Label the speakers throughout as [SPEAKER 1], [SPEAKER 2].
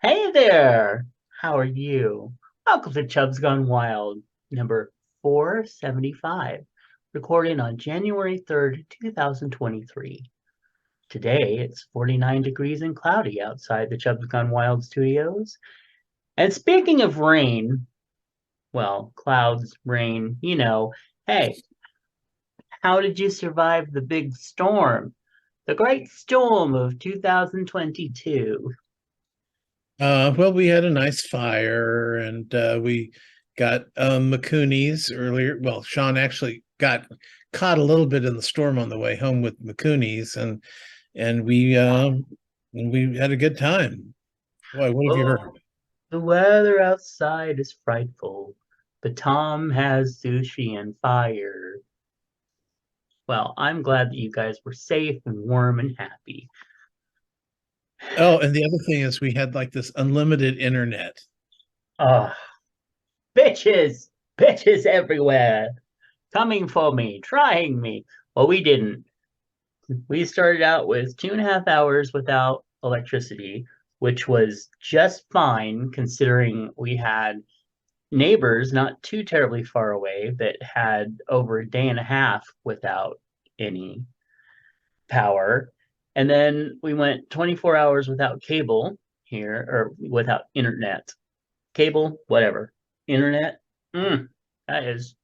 [SPEAKER 1] Hey there! How are you? Welcome to Chubs Gone Wild, number 475, recorded on January 3rd, 2023. Today it's 49 degrees and cloudy outside the Chubs Gone Wild studios. And speaking of rain, well, clouds, rain, hey, how did you survive the big storm? The great storm of 2022.
[SPEAKER 2] Well, we had a nice fire and we got Macoonies earlier. Well, Sean actually got caught a little bit in the storm on the way home with Macoonies and we had a good time. Boy, what have you heard?
[SPEAKER 1] Oh, the weather outside is frightful, but Tom has sushi and fire. Well, I'm glad that you guys were safe and warm and happy.
[SPEAKER 2] Oh, and the other thing is we had like this unlimited internet.
[SPEAKER 1] Ah, bitches! Bitches everywhere! Coming for me, trying me. Well, we didn't. We started out with 2.5 hours without electricity, which was just fine considering we had neighbors not too terribly far away that had over a day and a half without any power. And then we went 24 hours without cable here, or without internet. Cable, whatever. Internet, that is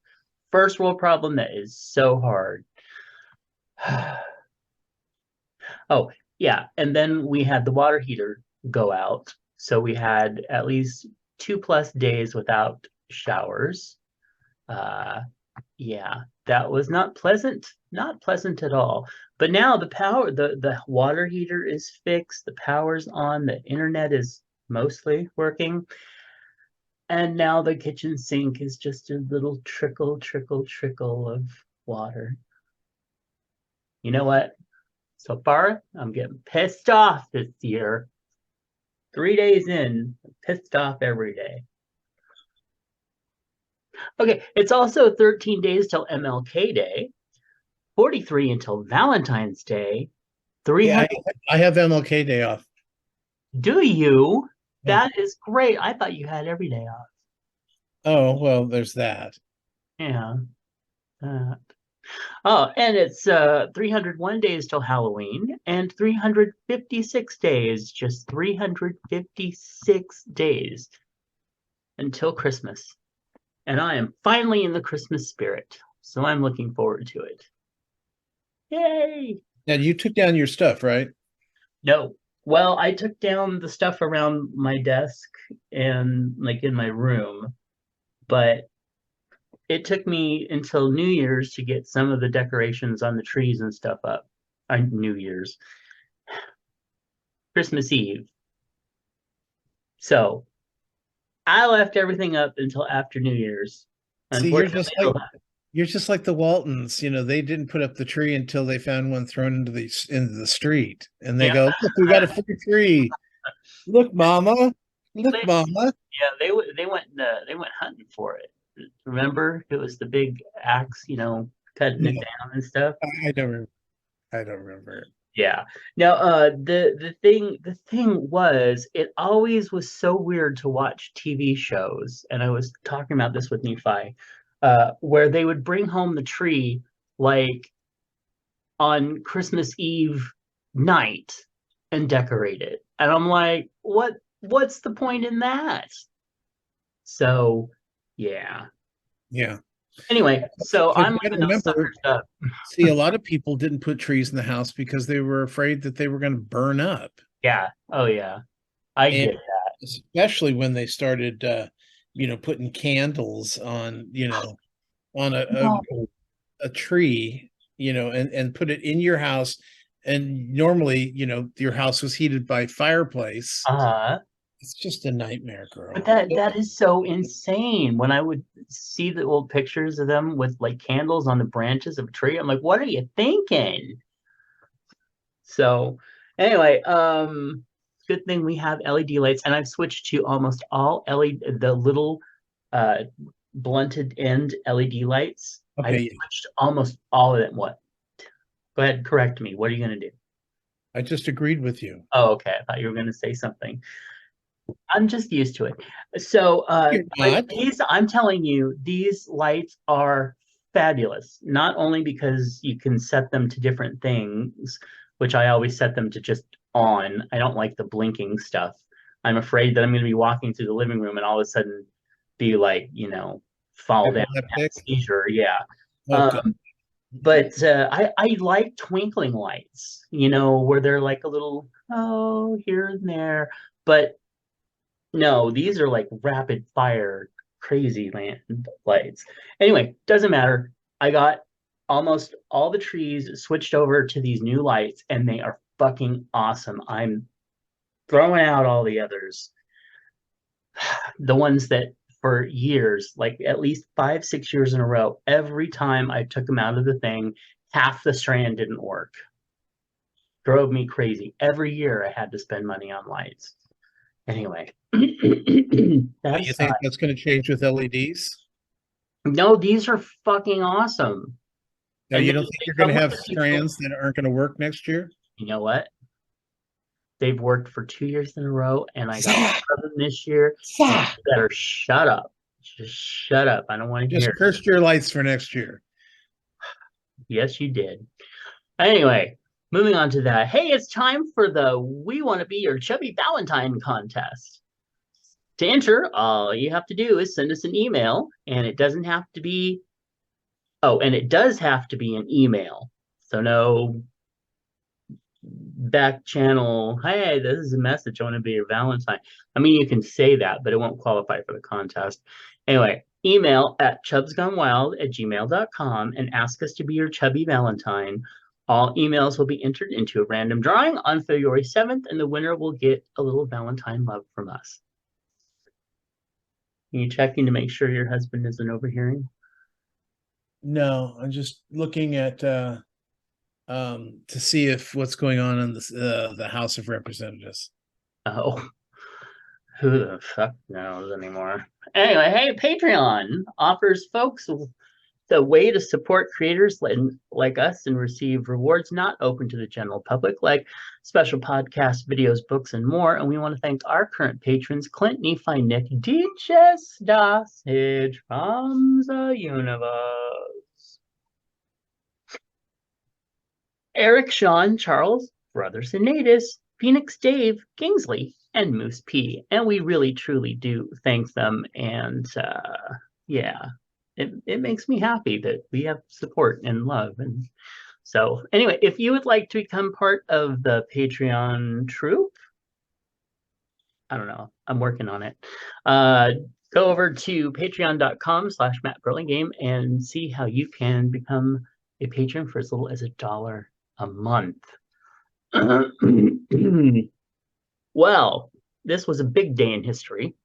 [SPEAKER 1] first world problem that is so hard. Oh, yeah. And then we had the water heater go out. So we had at least 2+ days without showers. Uh, yeah, that was not pleasant at all. But now the water heater is fixed, the power's on, the internet is mostly working, and now the kitchen sink is just a little trickle, trickle, trickle of water. You know what? So far, I'm getting pissed off this year. 3 days in, I'm pissed off every day. Okay, it's also 13 days till MLK Day. 43 until Valentine's Day,
[SPEAKER 2] Yeah,
[SPEAKER 1] 300.
[SPEAKER 2] I have MLK Day off.
[SPEAKER 1] Do you?
[SPEAKER 2] Yeah.
[SPEAKER 1] That is great. I thought you had every day off.
[SPEAKER 2] Oh, well, there's that.
[SPEAKER 1] Yeah. Uh, oh, and it's 301 days till Halloween and 356 days, just 356 days until Christmas. And I am finally in the Christmas spirit. So I'm looking forward to it. Yay!
[SPEAKER 2] Now you took down your stuff, right?
[SPEAKER 1] No. Well, I took down the stuff around my desk and like in my room, but it took me until New Year's to get some of the decorations on the trees and stuff up. New Year's, Christmas Eve. So I left everything up until after New Year's.
[SPEAKER 2] See,
[SPEAKER 1] Unfortunately,
[SPEAKER 2] you're just like the Waltons. You know, they didn't put up the tree until they found one thrown into the street, and they
[SPEAKER 1] yeah,
[SPEAKER 2] go, "Look, we got a free tree! Look, Mama! Look,
[SPEAKER 1] they,
[SPEAKER 2] Mama!"
[SPEAKER 1] yeah, they went hunting for it. Remember, it was the big axe, cutting it
[SPEAKER 2] No,
[SPEAKER 1] down and stuff.
[SPEAKER 2] I don't. I don't remember.
[SPEAKER 1] Yeah. Now, the thing was, it always was so weird to watch TV shows, and I was talking about this with Nephi, where they would bring home the tree like on Christmas Eve night and decorate it, and I'm like, what's the point in that? So, yeah.
[SPEAKER 2] Yeah,
[SPEAKER 1] Anyway, so
[SPEAKER 2] but
[SPEAKER 1] I'm
[SPEAKER 2] you got to
[SPEAKER 1] leaving those
[SPEAKER 2] remember.
[SPEAKER 1] suckers up.
[SPEAKER 2] See, a lot of people didn't put trees in the house because they were afraid that they were going to burn up,
[SPEAKER 1] Yeah. Oh yeah. I
[SPEAKER 2] and
[SPEAKER 1] get
[SPEAKER 2] especially when they started, putting candles on, on
[SPEAKER 1] that.
[SPEAKER 2] a tree, and put it in your house. And normally, your house was heated by fireplace.
[SPEAKER 1] Uh,
[SPEAKER 2] It's just a nightmare,
[SPEAKER 1] But
[SPEAKER 2] girl.
[SPEAKER 1] that is so insane. When I would see the old pictures of them with like candles on the branches of a tree, I'm like, what are you thinking? So anyway, good thing we have LED lights, and I've switched to almost all LED, the little uh blunted end LED lights. I've
[SPEAKER 2] Okay,
[SPEAKER 1] switched almost all of them. What? Go ahead, correct me. What are you gonna do?
[SPEAKER 2] I just agreed with you.
[SPEAKER 1] Oh, okay. I thought you were gonna say something. I'm just used to it. So,
[SPEAKER 2] You're
[SPEAKER 1] but
[SPEAKER 2] not.
[SPEAKER 1] these, I'm telling you, these lights are fabulous. Not only because you can set them to different things, which I always set them to just on. I don't like the blinking stuff. I'm afraid that I'm going to be walking through the living room and all of a sudden be like, fall down, have a
[SPEAKER 2] Epileptic.
[SPEAKER 1] seizure. Yeah.
[SPEAKER 2] Oh, God.
[SPEAKER 1] Um, but I like twinkling lights, where they're like a little, oh, here and there. But no, these are like rapid fire, crazy land lights. Anyway, doesn't matter. I got almost all the trees switched over to these new lights, and they are fucking awesome. I'm throwing out all the others, the ones that for years, like at least 5, 6 years in a row, every time I took them out of the thing, half the strand didn't work. Drove me crazy. Every year I had to spend money on lights. Anyway,
[SPEAKER 2] But you
[SPEAKER 1] that's
[SPEAKER 2] think that's going to change with LEDs?
[SPEAKER 1] no, these are fucking awesome.
[SPEAKER 2] Now,
[SPEAKER 1] And
[SPEAKER 2] you
[SPEAKER 1] they,
[SPEAKER 2] don't think
[SPEAKER 1] they
[SPEAKER 2] you're going
[SPEAKER 1] come
[SPEAKER 2] to
[SPEAKER 1] with
[SPEAKER 2] have
[SPEAKER 1] the feature.
[SPEAKER 2] strands that aren't going to work next year?
[SPEAKER 1] You know what? They've worked for 2 years in a row, and I got one of them this year. And you better shut up. Just shut up. I don't want to hear
[SPEAKER 2] Just
[SPEAKER 1] it.
[SPEAKER 2] cursed your lights for next year.
[SPEAKER 1] Yes, you did. Anyway, moving on to that. Hey, it's time for the We Want to Be Your Chubby Valentine contest. To enter, all you have to do is send us an email, and it doesn't have to be, oh, and it does have to be an email. So no back channel, hey, this is a message, I want to be your Valentine. I mean, you can say that, but it won't qualify for the contest. Anyway, email at chubsgonewild@gmail.com and ask us to be your chubby Valentine. All emails will be entered into a random drawing on February 7th, and the winner will get a little Valentine love from us. Are you checking to make sure your husband isn't overhearing?
[SPEAKER 2] No, I'm just looking at to see if what's going on in the House of Representatives.
[SPEAKER 1] Oh, who the fuck knows anymore? Anyway, hey, Patreon offers folks the way to support creators like us and receive rewards not open to the general public, like special podcasts, videos, books, and more. And we want to thank our current patrons, Clint, Nephi, Nick, Deeches, Dosage from the universe, Eric, Sean, Charles, Brothers and Natus, Phoenix Dave, Kingsley, and Moose P. And we really truly do thank them. And yeah, it makes me happy that we have support and love. And so anyway, if you would like to become part of the Patreon troop, I don't know, I'm working on it. Go over to patreon.com/Matt Burlingame and see how you can become a patron for as little as $1 a month. Well, this was a big day in history.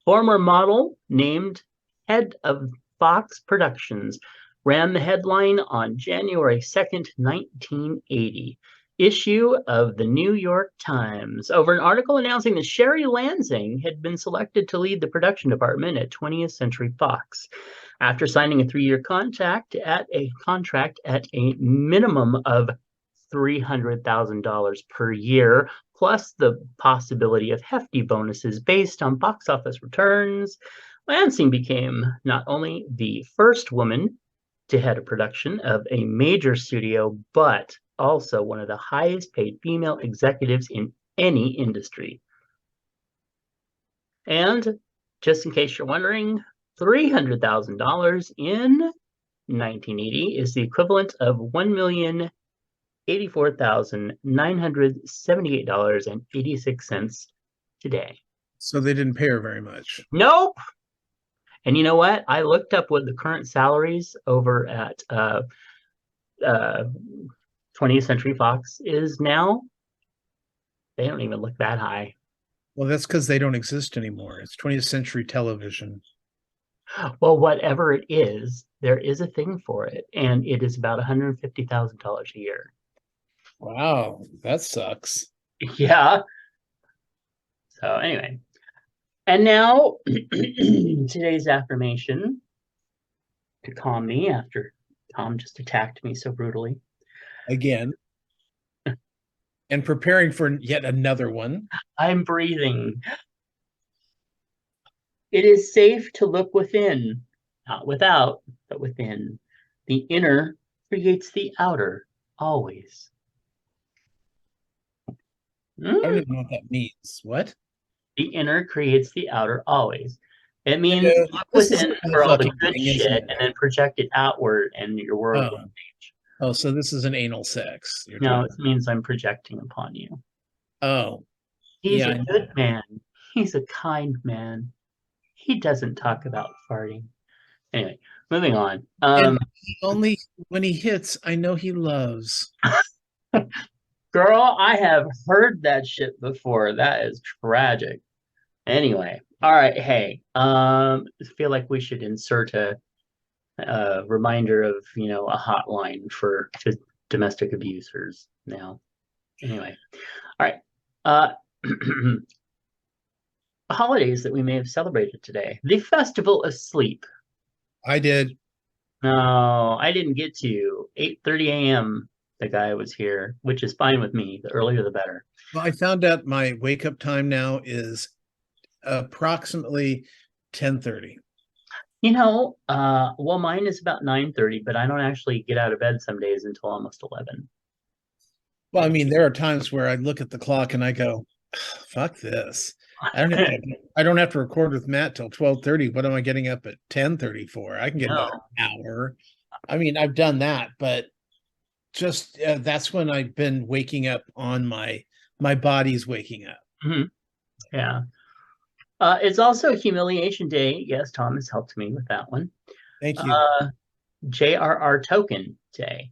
[SPEAKER 1] Former model named head of Fox Productions ran the headline on January 2nd, 1980 issue of the New York Times over an article announcing that Sherry Lansing had been selected to lead the production department at 20th Century Fox. After signing a 3-year contract at a minimum of $300,000 per year, plus the possibility of hefty bonuses based on box office returns, Lansing became not only the first woman to head a production of a major studio, but also one of the highest paid female executives in any industry. And just in case you're wondering, $300,000 in 1980 is the equivalent of $1,084,978.86 today.
[SPEAKER 2] So they didn't pay her very much.
[SPEAKER 1] Nope. And you know what? I looked up what the current salaries over at uh, 20th Century Fox is now. They don't even look that high.
[SPEAKER 2] Well, that's because they don't exist anymore. It's 20th century television.
[SPEAKER 1] Well, whatever it is, there is a thing for it, and it is about $150,000 a year.
[SPEAKER 2] Wow, that sucks.
[SPEAKER 1] Yeah. So anyway, and now today's affirmation to calm me after Tom just attacked me so brutally.
[SPEAKER 2] Again, and preparing for yet another one.
[SPEAKER 1] I'm breathing. It is safe to look within, not without, but within. The inner creates the outer, always.
[SPEAKER 2] I don't
[SPEAKER 1] Mm.
[SPEAKER 2] even know what that means. What?
[SPEAKER 1] The inner creates the outer, always. It means
[SPEAKER 2] Yeah,
[SPEAKER 1] look
[SPEAKER 2] this is
[SPEAKER 1] within
[SPEAKER 2] another
[SPEAKER 1] for all the
[SPEAKER 2] fucking
[SPEAKER 1] good
[SPEAKER 2] thing, isn't
[SPEAKER 1] shit
[SPEAKER 2] it?
[SPEAKER 1] and then project it outward, and your world will
[SPEAKER 2] Oh,
[SPEAKER 1] change.
[SPEAKER 2] oh, so this is an anal sex you're
[SPEAKER 1] No,
[SPEAKER 2] talking.
[SPEAKER 1] it means I'm projecting upon you.
[SPEAKER 2] Oh,
[SPEAKER 1] He's
[SPEAKER 2] yeah,
[SPEAKER 1] a
[SPEAKER 2] I know.
[SPEAKER 1] good man. He's a kind man. He doesn't talk about farting. Anyway, moving on.
[SPEAKER 2] And he only when he hits, I know he loves.
[SPEAKER 1] Girl, I have heard that shit before. That is tragic. Anyway, all right. Hey, I feel like we should insert a reminder of a hotline for domestic abusers now. Anyway, all right. Uh, holidays that we may have celebrated today. The Festival of Sleep.
[SPEAKER 2] I did.
[SPEAKER 1] No, I didn't get to 8:30 a.m. The guy was here, which is fine with me. The earlier the better.
[SPEAKER 2] Well, I found out my wake up time now is approximately 10:30.
[SPEAKER 1] Well, mine is about 9:30, but I don't actually get out of bed some days until almost 11.
[SPEAKER 2] Well, I mean, there are times where I look at the clock and I go, "Fuck this! I don't have to. I don't have to record with Matt till 12:30. What am I getting up at 10:30 for? I can get another
[SPEAKER 1] No.
[SPEAKER 2] hour." I mean, I've done that, but just that's when I've been waking up on my body's waking up.
[SPEAKER 1] Mhm. Yeah. It's also Humiliation Day. Yes, Tom has helped me with that one.
[SPEAKER 2] Thank you.
[SPEAKER 1] Uh, JRR Token Day.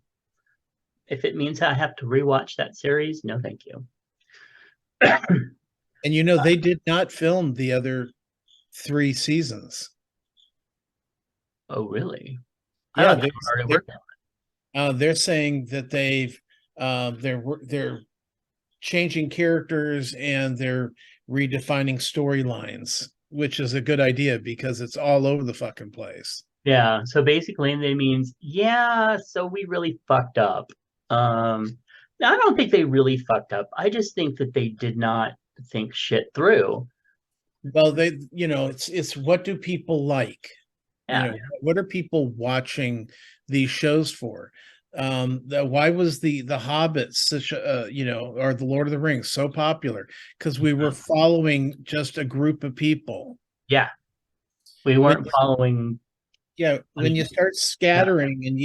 [SPEAKER 1] If it means I have to rewatch that series, no, thank you.
[SPEAKER 2] And they did not film the other three seasons.
[SPEAKER 1] Oh, really? I
[SPEAKER 2] Yeah,
[SPEAKER 1] thought they were already
[SPEAKER 2] they're
[SPEAKER 1] working on
[SPEAKER 2] they're saying that they're changing characters and they're redefining storylines, which is a good idea because it's all over the fucking place.
[SPEAKER 1] it. Yeah. So basically, it means, yeah, so we really fucked up. I don't think they really fucked up. I just think that they did not think shit through.
[SPEAKER 2] Well, it's what do people like?
[SPEAKER 1] Yeah.
[SPEAKER 2] What are people watching these shows for? Why was the Hobbit such a or the Lord of the Rings so popular? Because we were following just a group of people.
[SPEAKER 1] Yeah. We
[SPEAKER 2] When
[SPEAKER 1] weren't following
[SPEAKER 2] Yeah, when you
[SPEAKER 1] any.
[SPEAKER 2] start
[SPEAKER 1] Yeah.
[SPEAKER 2] scattering and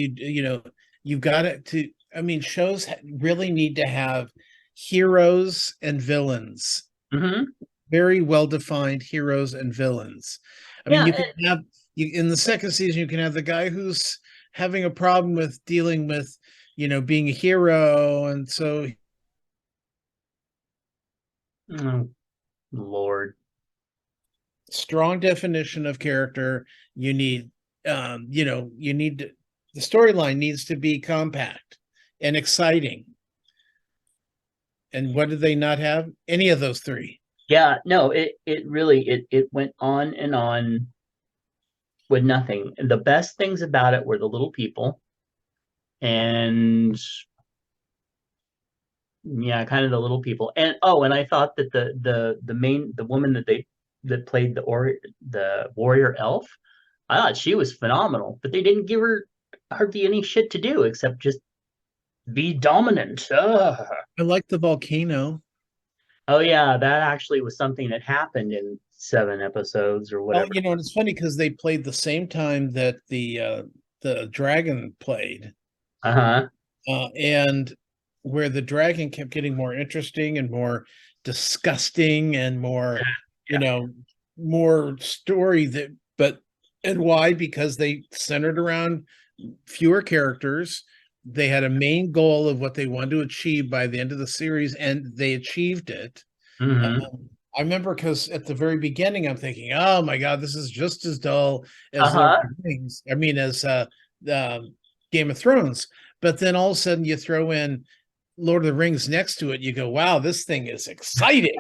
[SPEAKER 2] you've got it to, I mean, shows really need to have heroes and villains,
[SPEAKER 1] Hmm.
[SPEAKER 2] very well defined heroes and villains. I mean,
[SPEAKER 1] Yeah.
[SPEAKER 2] you can have you in the second season, you can have the guy who's having a problem with dealing with, being a hero, and so
[SPEAKER 1] Oh, Lord.
[SPEAKER 2] strong definition of character. You need, you need the storyline needs to be compact and exciting. And what did they not have? Any of those three.
[SPEAKER 1] Yeah. No, it really it went on and on with nothing. And the best things about it were the little people and yeah, kind of the little people. And oh, and I thought that the woman that played the warrior elf, I thought she was phenomenal, but they didn't give her hardly any shit to do except just be dominant. Ugh.
[SPEAKER 2] I like the volcano.
[SPEAKER 1] Oh yeah, that actually was something that happened in 7 episodes or
[SPEAKER 2] Well,
[SPEAKER 1] whatever.
[SPEAKER 2] and it's funny because they played the same time that the dragon played,
[SPEAKER 1] Uh-huh.
[SPEAKER 2] and where the dragon kept getting more interesting and more disgusting and more, you
[SPEAKER 1] Yeah.
[SPEAKER 2] know, more story that, but and why? Because they centered around fewer characters. They had a main goal of what they wanted to achieve by the end of the series, and they achieved it.
[SPEAKER 1] Mm-hmm.
[SPEAKER 2] I remember because at the very beginning, I'm thinking, "Oh my God, this is just as dull as Lord
[SPEAKER 1] Uh-huh.
[SPEAKER 2] of the Rings." I mean, as uh, Game of Thrones. But then all of a sudden, you throw in Lord of the Rings next to it. You go, "Wow, this thing is exciting."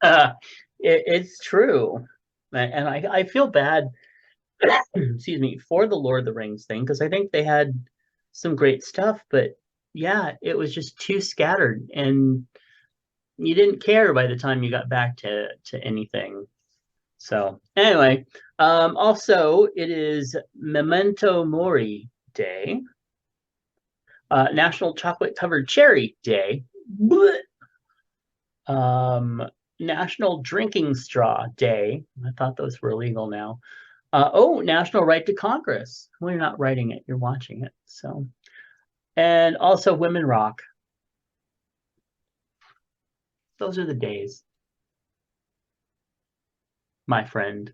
[SPEAKER 1] Uh, it's true. And I feel bad, excuse me, for the Lord of the Rings thing, because I think they had some great stuff, but yeah, it was just too scattered. And you didn't care by the time you got back to anything. So anyway, also it is Memento Mori Day, National Chocolate Covered Cherry Day, um, National Drinking Straw Day. I thought those were illegal now. Oh, National Right to Congress. Well, you're not writing it, you're watching it. So, and also Women Rock. Those are the days, my friend.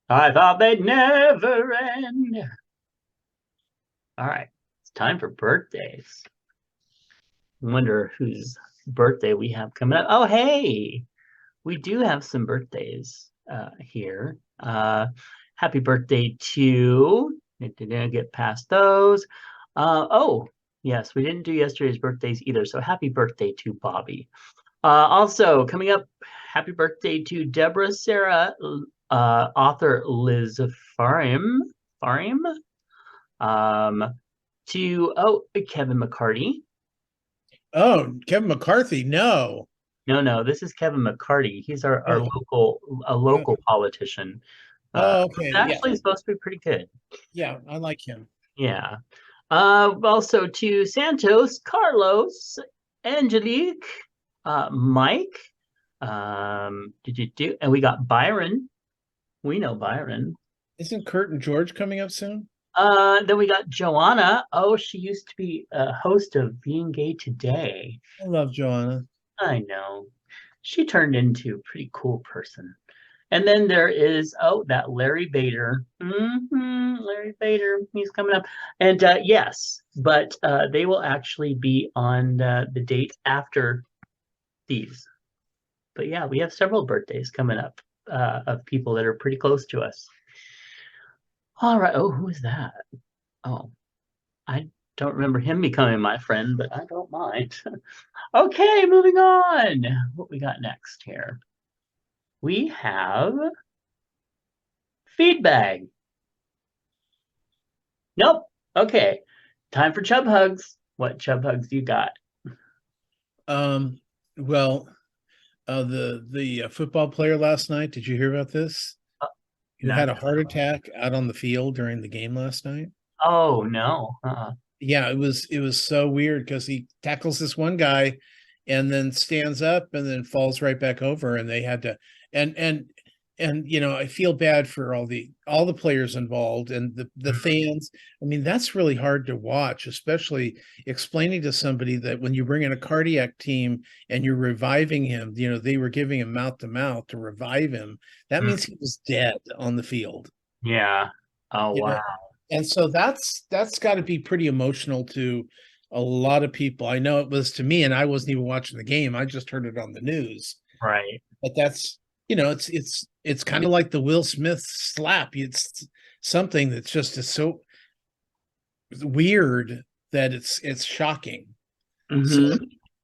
[SPEAKER 1] I thought they'd never end. All right, it's time for birthdays. I wonder whose birthday we have coming up. Oh, hey, we do have some birthdays here. Happy birthday to, didn't get past those. Oh, yes, we didn't do yesterday's birthdays either. So happy birthday to Bobby. Also, coming up, happy birthday to Deborah Sarah, author Liz Farim, to Kevin McCarty.
[SPEAKER 2] Oh, Kevin McCarthy. No.
[SPEAKER 1] No, this is Kevin McCarty. He's our
[SPEAKER 2] Oh,
[SPEAKER 1] local politician.
[SPEAKER 2] okay. Yeah.
[SPEAKER 1] Actually supposed to be pretty good.
[SPEAKER 2] Yeah. I like him.
[SPEAKER 1] Yeah. Also to Santos, Carlos, Angelique, Mike, and we got Byron. We know Byron.
[SPEAKER 2] Isn't Kurt and George coming up soon?
[SPEAKER 1] Then we got Joanna. Oh, she used to be a host of Being Gay Today.
[SPEAKER 2] I love Joanna.
[SPEAKER 1] I know. She turned into a pretty cool person. And then there is, that Larry Bader. Larry Bader, he's coming up. And yes, but they will actually be on the date after these. But yeah, we have several birthdays coming up of people that are pretty close to us. All right. Oh, who is that? Oh, I don't remember him becoming my friend, but I don't mind. Okay, moving on. What we got next here? We have feedback. Nope. Okay. Time for chub hugs. What chub hugs you got?
[SPEAKER 2] Well, the football player last night, did you hear about this? Who had a heart attack out on the field during the game last night?
[SPEAKER 1] Oh no.
[SPEAKER 2] Yeah, it was so weird because he tackles this one guy and then stands up and then falls right back over, and they had to and I feel bad for all the players involved and the fans. I mean, that's really hard to watch, especially explaining to somebody that when you bring in a cardiac team and you're reviving him, they were giving him mouth to mouth to revive him. That means he was dead on the field.
[SPEAKER 1] Yeah. Oh wow.
[SPEAKER 2] And so that's got to be pretty emotional to a lot of people. I know it was to me, and I wasn't even watching the game. I just heard it on the news.
[SPEAKER 1] Right.
[SPEAKER 2] But that's it's kind of like the Will Smith slap. It's something that's just is so weird that it's shocking.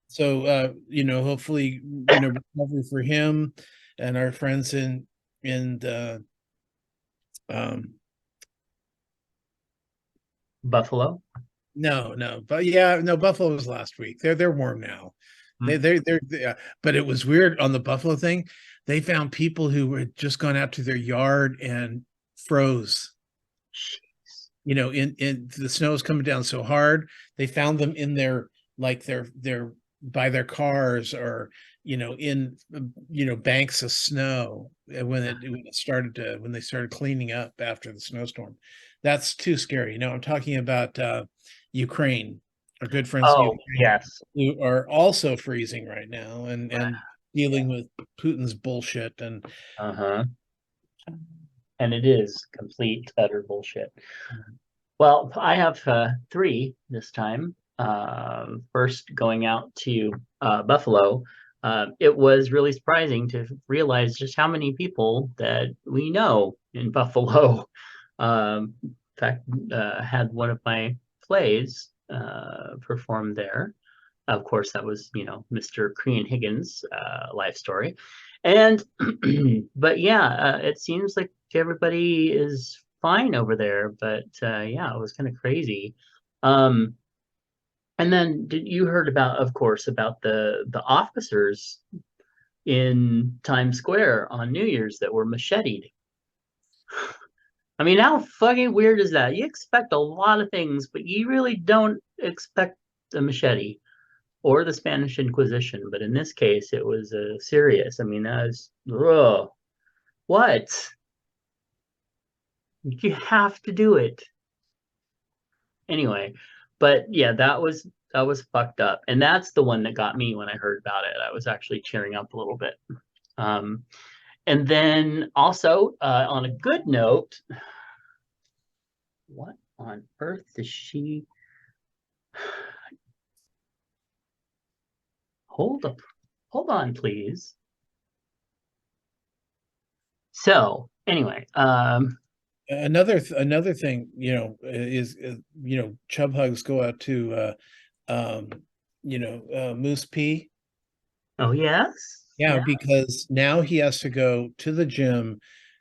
[SPEAKER 2] So hopefully recovery for him and our friends in the
[SPEAKER 1] Buffalo.
[SPEAKER 2] No, but yeah, no, Buffalo was last week. They're warm now. But it was weird on the Buffalo thing. They found people who had just gone out to their yard and froze.
[SPEAKER 1] Jeez.
[SPEAKER 2] In the snow was coming down so hard, they found them in their by their cars or in banks of snow when they started cleaning up after the snowstorm. That's too scary. I'm talking about Ukraine. Our good friends in Ukraine,
[SPEAKER 1] yes,
[SPEAKER 2] who are also freezing right now and dealing with Putin's bullshit and
[SPEAKER 1] and it is complete utter bullshit. Well, I have three this time. First, going out to Buffalo, it was really surprising to realize just how many people that we know in Buffalo. In fact, had one of my plays performed there. Of course, that was Mr. Crean Higgins' life story, and but yeah, it seems like everybody is fine over there. But yeah, it was kind of crazy. And then did you heard about, of course, about the officers in Times Square on New Year's that were macheted? I mean, how fucking weird is that? You expect a lot of things, but you really don't expect a machete or the Spanish Inquisition. But in this case, it was serious. I mean, that was, ugh, what? You have to do it anyway. But yeah, that was fucked up, and that's the one that got me when I heard about it. I was actually cheering up a little bit. Um, and then also on a good note, what on earth does she hold up? Hold on, please. So anyway,
[SPEAKER 2] Another thing, is chub hugs go out to Moose P.
[SPEAKER 1] oh yes,
[SPEAKER 2] Yeah,
[SPEAKER 1] yeah.
[SPEAKER 2] because now he has to go to the gym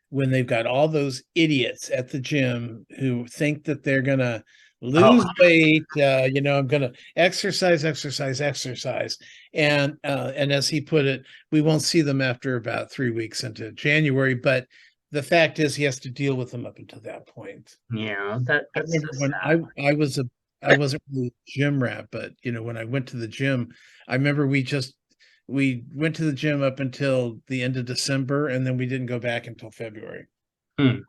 [SPEAKER 2] when they've got all those idiots at the gym who think that they're gonna
[SPEAKER 1] Oh
[SPEAKER 2] lose weight. I'm gonna exercise, exercise, exercise, and as he put it, we won't see them after about 3 weeks into January. But the fact is, he has to deal with them up until that point.
[SPEAKER 1] yeah,
[SPEAKER 2] I
[SPEAKER 1] that's
[SPEAKER 2] remember
[SPEAKER 1] the
[SPEAKER 2] when
[SPEAKER 1] sad.
[SPEAKER 2] I wasn't really a gym rat, but when I went to the gym, I remember we went to the gym up until the end of December, and then we didn't go back until February.
[SPEAKER 1] Hmm.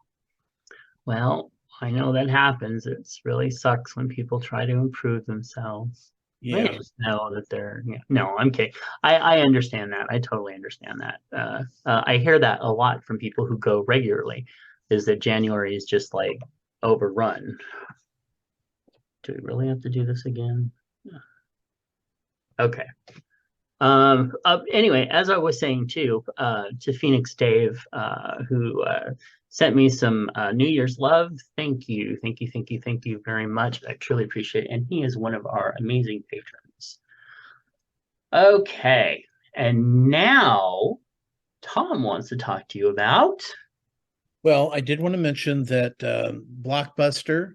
[SPEAKER 1] Well, I know that happens. It's really sucks when people try to improve themselves. They
[SPEAKER 2] Yeah.
[SPEAKER 1] just know that they're, yeah. No, I'm kidding. I understand that. I totally understand that. I hear that a lot from people who go regularly, is that January is just like overrun. Do we really have to do this again? Okay. Anyway, as I was saying too, to Phoenix Dave, who sent me some New Year's love. Thank you, thank you, thank you, thank you very much. I truly appreciate it. And he is one of our amazing patrons. Okay, and now Tom wants to talk to you about.
[SPEAKER 2] Well, I did want to mention that Blockbuster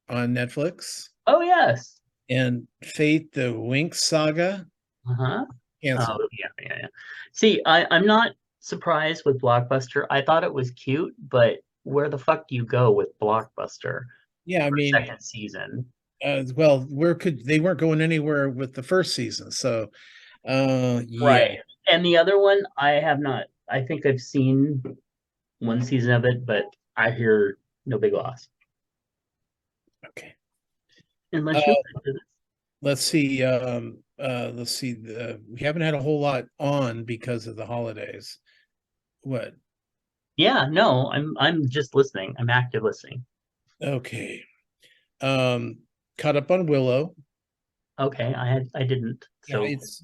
[SPEAKER 2] on Netflix
[SPEAKER 1] Oh yes.
[SPEAKER 2] and Fate the Winx Saga
[SPEAKER 1] Uh-huh.
[SPEAKER 2] canceled.
[SPEAKER 1] Oh yeah, yeah, yeah. See, I'm not surprised with Blockbuster. I thought it was cute, but where the fuck do you go with Blockbuster
[SPEAKER 2] Yeah, I
[SPEAKER 1] for
[SPEAKER 2] mean,
[SPEAKER 1] second season?
[SPEAKER 2] well, where could they weren't going anywhere with the first season, so yeah.
[SPEAKER 1] Right. And the other one, I have not. I think I've seen one season of it, but I hear no big loss.
[SPEAKER 2] Okay. Uh,
[SPEAKER 1] Unless you.
[SPEAKER 2] let's see. We haven't had a whole lot on because of the holidays. What?
[SPEAKER 1] Yeah, no, I'm just listening. I'm active listening.
[SPEAKER 2] Okay. Um, Caught up on Willow.
[SPEAKER 1] Okay, I didn't.
[SPEAKER 2] Yeah,
[SPEAKER 1] So
[SPEAKER 2] it's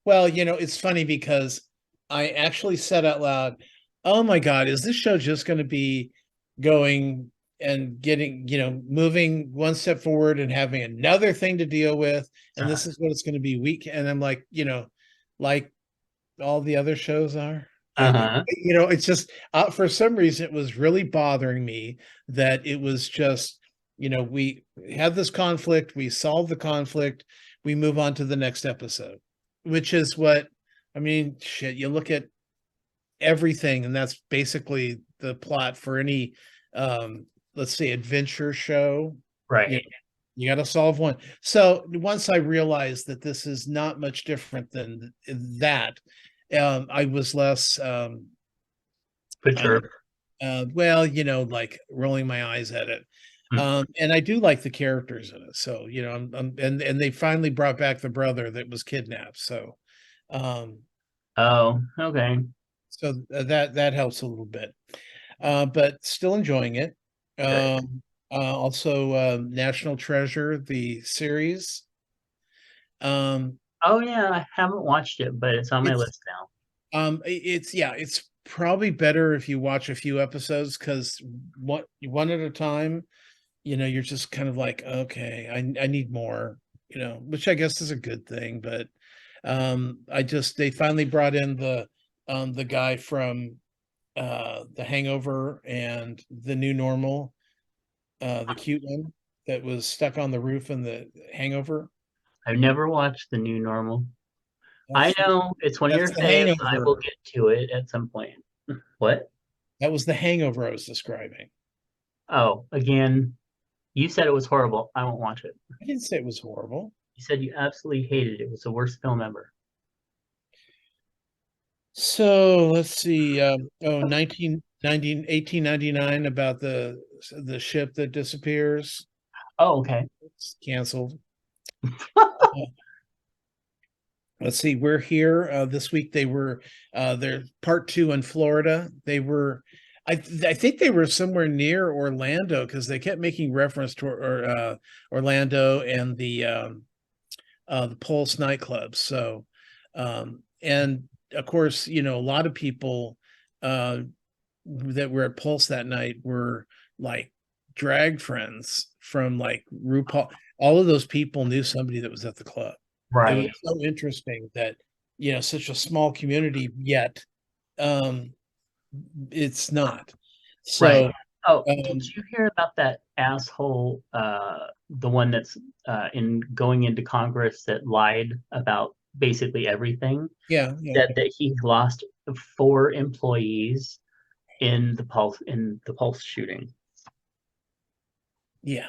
[SPEAKER 2] well, it's funny because I actually said out loud, "Oh my God, is this show just going to be going and getting, moving one step forward and having another thing to deal with? And
[SPEAKER 1] uh,
[SPEAKER 2] this is what it's going to be week." And I'm like, like all the other shows are.
[SPEAKER 1] uh-huh.
[SPEAKER 2] It's just for some reason it was really bothering me that it was just, we had this conflict, we solve the conflict, we move on to the next episode, which is what I mean. Shit, you look at everything, and that's basically the plot for any, let's say, adventure show. You
[SPEAKER 1] Right.
[SPEAKER 2] you got to solve one. So once I realized that this is not much different than that, I was less
[SPEAKER 1] Perturbed.
[SPEAKER 2] well, like rolling my eyes at it.
[SPEAKER 1] Hmm.
[SPEAKER 2] And I do like the characters in it. So, and they finally brought back the brother that was kidnapped. So, um,
[SPEAKER 1] Oh, okay.
[SPEAKER 2] that helps a little bit. But still enjoying it.
[SPEAKER 1] Good.
[SPEAKER 2] Also, National Treasure, the series. Um,
[SPEAKER 1] Oh yeah, I haven't watched it, but it's on my
[SPEAKER 2] it's
[SPEAKER 1] list now.
[SPEAKER 2] it's yeah, it's probably better if you watch a few episodes because one at a time, you're just kind of like, okay, I need more, which I guess is a good thing. But they finally brought in the guy from the Hangover and the New Normal, the cute one that was stuck on the roof in the Hangover.
[SPEAKER 1] I've never watched The New Normal. I
[SPEAKER 2] That's
[SPEAKER 1] know it's one of your
[SPEAKER 2] that's the
[SPEAKER 1] faves. I will
[SPEAKER 2] Hangover.
[SPEAKER 1] get to it at some point. What?
[SPEAKER 2] That was the Hangover I was describing.
[SPEAKER 1] Oh, again, you said it was horrible. I won't watch it.
[SPEAKER 2] I didn't say it was horrible.
[SPEAKER 1] You said you absolutely hated it. It was the worst film ever.
[SPEAKER 2] So let's see. 1899 about the ship that disappears.
[SPEAKER 1] Oh, okay.
[SPEAKER 2] It's canceled. Uh, let's see. We're here this week. They were they're part two in Florida. They were, I think they were somewhere near Orlando because they kept making reference to Orlando and the Pulse nightclub. So, and of course, a lot of people uh, that were at Pulse that night were like drag friends from like RuPaul. All of those people knew somebody that was at the club. It was
[SPEAKER 1] Right.
[SPEAKER 2] so interesting that, such a small community, yet um, it's not.
[SPEAKER 1] Right.
[SPEAKER 2] So,
[SPEAKER 1] Oh, did
[SPEAKER 2] um,
[SPEAKER 1] you hear about that asshole, the one that's in going into Congress that lied about basically everything?
[SPEAKER 2] yeah, yeah,
[SPEAKER 1] Said that he lost 4 employees in the Pulse shooting.
[SPEAKER 2] yeah.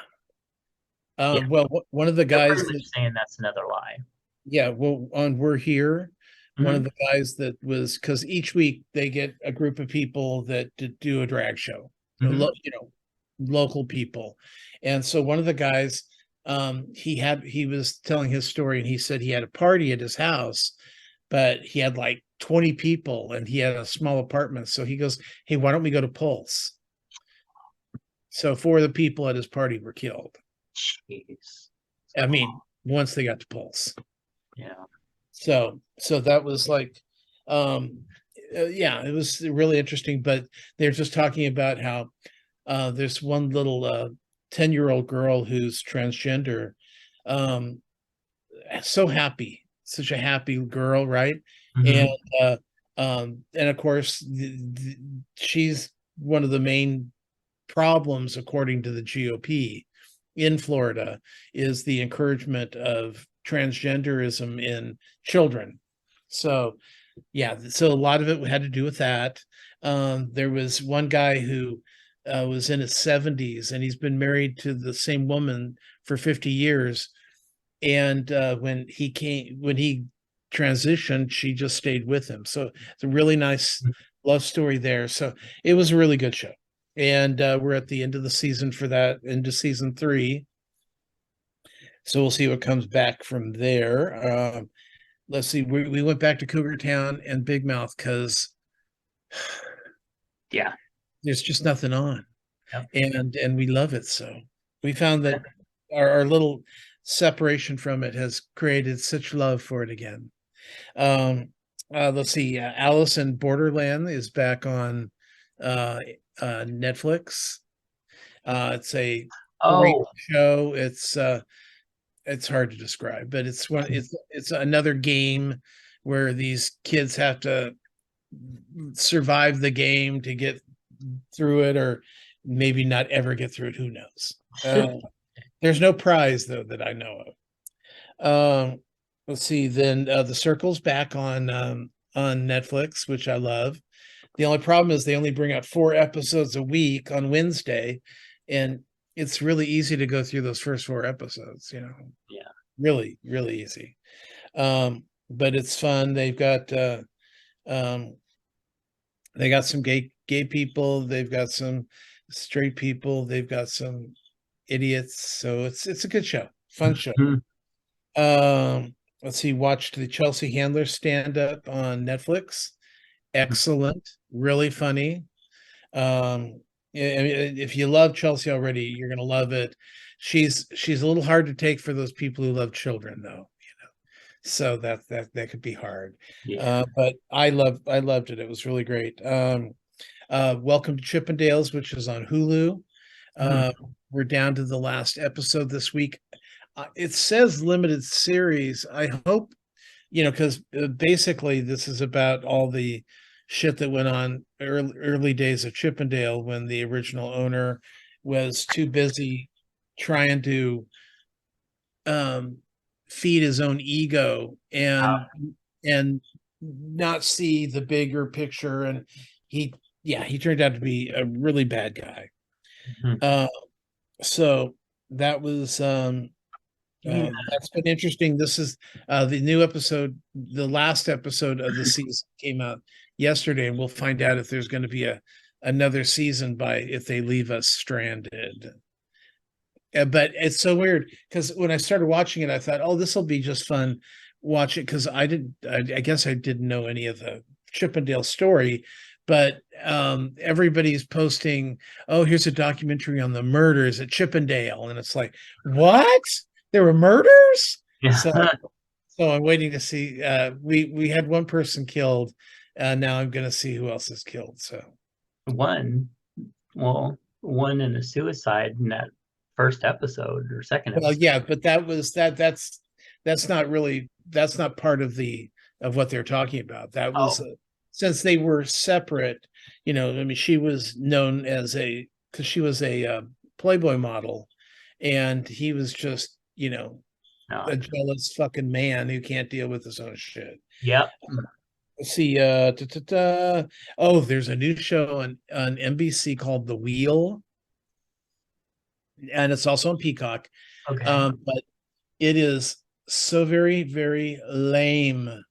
[SPEAKER 1] Yeah,
[SPEAKER 2] Well, one of the
[SPEAKER 1] they're
[SPEAKER 2] guys
[SPEAKER 1] pretty
[SPEAKER 2] that
[SPEAKER 1] much saying that's another lie.
[SPEAKER 2] Yeah, well, on We're Here, one of
[SPEAKER 1] Hmm.
[SPEAKER 2] the guys that was because each week they get a group of people that do a drag show,
[SPEAKER 1] Hmm.
[SPEAKER 2] local people, and so one of the guys, he was telling his story, and he said he had a party at his house, but he had like 20 people, and he had a small apartment. So he goes, "Hey, why don't we go to Pulse?" So 4 of the people at his party were killed.
[SPEAKER 1] Jeez.
[SPEAKER 2] I mean, once they got to Pulse.
[SPEAKER 1] Yeah.
[SPEAKER 2] So that was like, um, yeah, it was really interesting. But they're just talking about how there's one little 10-year-old girl who's transgender, um, so happy, such a happy girl, right? And
[SPEAKER 1] Hmm.
[SPEAKER 2] uh, and of course, she's one of the main problems, according to the GOP in Florida, is the encouragement of transgenderism in children. So, yeah, so a lot of it had to do with that. There was one guy who was in his 70s and he's been married to the same woman for 50 years. And when he transitioned, she just stayed with him. So it's a really nice love story there. So it was a really good show. And we're at the end of the season for that, into season 3. So we'll see what comes back from there. Let's see. We went back to Cougar Town and Big Mouth because
[SPEAKER 1] Yeah.
[SPEAKER 2] there's just nothing on,
[SPEAKER 1] Yep.
[SPEAKER 2] and we love it. So we found that our little separation from it has created such love for it again. Um, let's see. Alice in Borderland is back on uh, Netflix. It's a great
[SPEAKER 1] Oh,
[SPEAKER 2] show. It's hard to describe, but it's another game where these kids have to survive the game to get through it, or maybe not ever get through it. Who knows? There's no prize though that I know of. Let's see. Then The Circle's back on Netflix, which I love. The only problem is they only bring out 4 episodes a week on Wednesday, and it's really easy to go through those first 4 episodes.
[SPEAKER 1] yeah.
[SPEAKER 2] Really, really easy. But it's fun. Um, they got some gay people. They've got some straight people. They've got some idiots. So it's a good show, fun show.
[SPEAKER 1] Mhm.
[SPEAKER 2] Let's see. Watched the Chelsea Handler stand up on Netflix. Excellent, really funny. I mean, if you love Chelsea already, you're gonna love it. She's a little hard to take for those people who love children, though. So that could be hard.
[SPEAKER 1] Yeah.
[SPEAKER 2] But I loved it. It was really great. Welcome to Chippendales, which is on Hulu.
[SPEAKER 1] Mhm.
[SPEAKER 2] Uh, we're down to the last episode this week. It says limited series. I hope, because basically this is about all the shit that went on early days of Chippendale when the original owner was too busy trying to um, feed his own ego
[SPEAKER 1] Oh,
[SPEAKER 2] and not see the bigger picture. And he, yeah, he turned out to be a really bad guy.
[SPEAKER 1] mhm.
[SPEAKER 2] Uh, so that was
[SPEAKER 1] Yeah.
[SPEAKER 2] that's been interesting. This is the new episode. The last episode of the season came out yesterday, and we'll find out if there's going to be a another season by if they leave us stranded. But it's so weird because when I started watching it, I thought, "Oh, this will be just fun." Watch it because I guess I didn't know any of the Chippendale story, but everybody's posting, "Oh, here's a documentary on the murders at Chippendale," and it's like, "What? There were murders?"
[SPEAKER 1] Yeah.
[SPEAKER 2] So, so I'm waiting to see. We had one person killed. Now I'm going to see who else is killed. So.
[SPEAKER 1] One, well, one in a suicide in that first episode or second
[SPEAKER 2] Well,
[SPEAKER 1] episode.
[SPEAKER 2] yeah, but that was that's not really that's not part of the of what they're talking about. That was
[SPEAKER 1] Oh,
[SPEAKER 2] since they were separate, you know, I mean, she was known as a because she was a Playboy model, and he was just, you know,
[SPEAKER 1] no.
[SPEAKER 2] a jealous fucking man who can't deal with his own shit.
[SPEAKER 1] Yep.
[SPEAKER 2] Let's see, oh, there's a new show on NBC called The Wheel, and it's also on Peacock.
[SPEAKER 1] Okay.
[SPEAKER 2] But it is so very, very lame.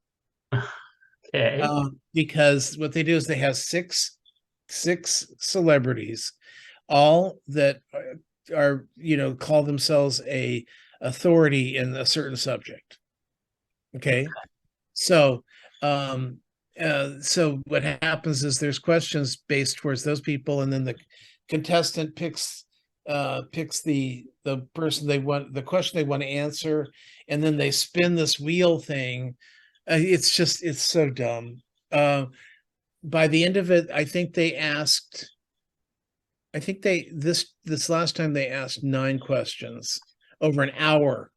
[SPEAKER 1] Okay.
[SPEAKER 2] Because what they do is they have six celebrities, all that are, you know, call themselves a authority in a certain subject. Okay. So so what happens is there's questions based towards those people, and then the contestant picks the person they want, the question they want to answer, and then they spin this wheel thing. It's just it's so dumb. uh by the end of it, I think they this last time they asked 9 questions over an hour.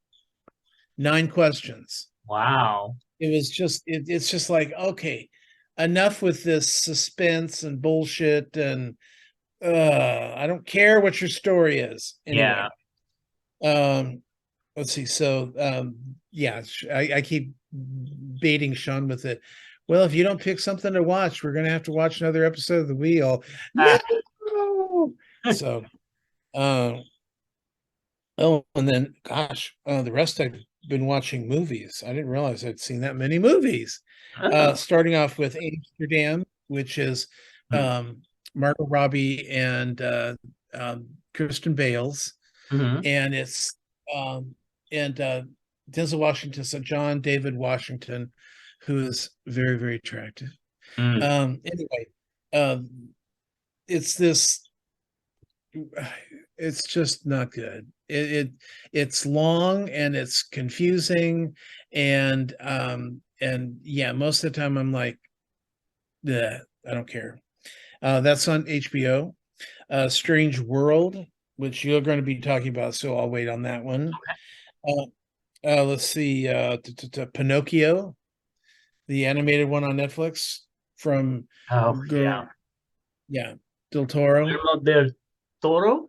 [SPEAKER 2] 9 questions.
[SPEAKER 1] Wow.
[SPEAKER 2] It was just it's just like, okay, enough with this suspense and bullshit. And I don't care what your story is
[SPEAKER 1] Yeah.
[SPEAKER 2] anyway. um let's see. So yeah, I keep baiting Sean with it. Well, if you don't pick something to watch, we're gonna have to watch another episode of The Wheel. No.
[SPEAKER 1] Ah.
[SPEAKER 2] So oh, and then gosh, the rest I've been watching movies. I didn't realize I'd seen that many movies.
[SPEAKER 1] Oh.
[SPEAKER 2] Starting off with Amsterdam, which is um, Margot Robbie and Kristen Bales,
[SPEAKER 1] Mm-hmm.
[SPEAKER 2] and it's and Denzel Washington, so John David Washington, who is very, very attractive.
[SPEAKER 1] Mm.
[SPEAKER 2] Anyway, it's this it's just not good. It's long and it's confusing, and yeah, most of the time I'm like, yeah, I don't care. That's on HBO. Strange World, which you're going to be talking about, so I'll wait on that one. Uh, let's see, Pinocchio, the animated one on Netflix from
[SPEAKER 1] Oh,
[SPEAKER 2] Gur-
[SPEAKER 1] yeah.
[SPEAKER 2] yeah, Del Toro.
[SPEAKER 1] Guillermo del Toro?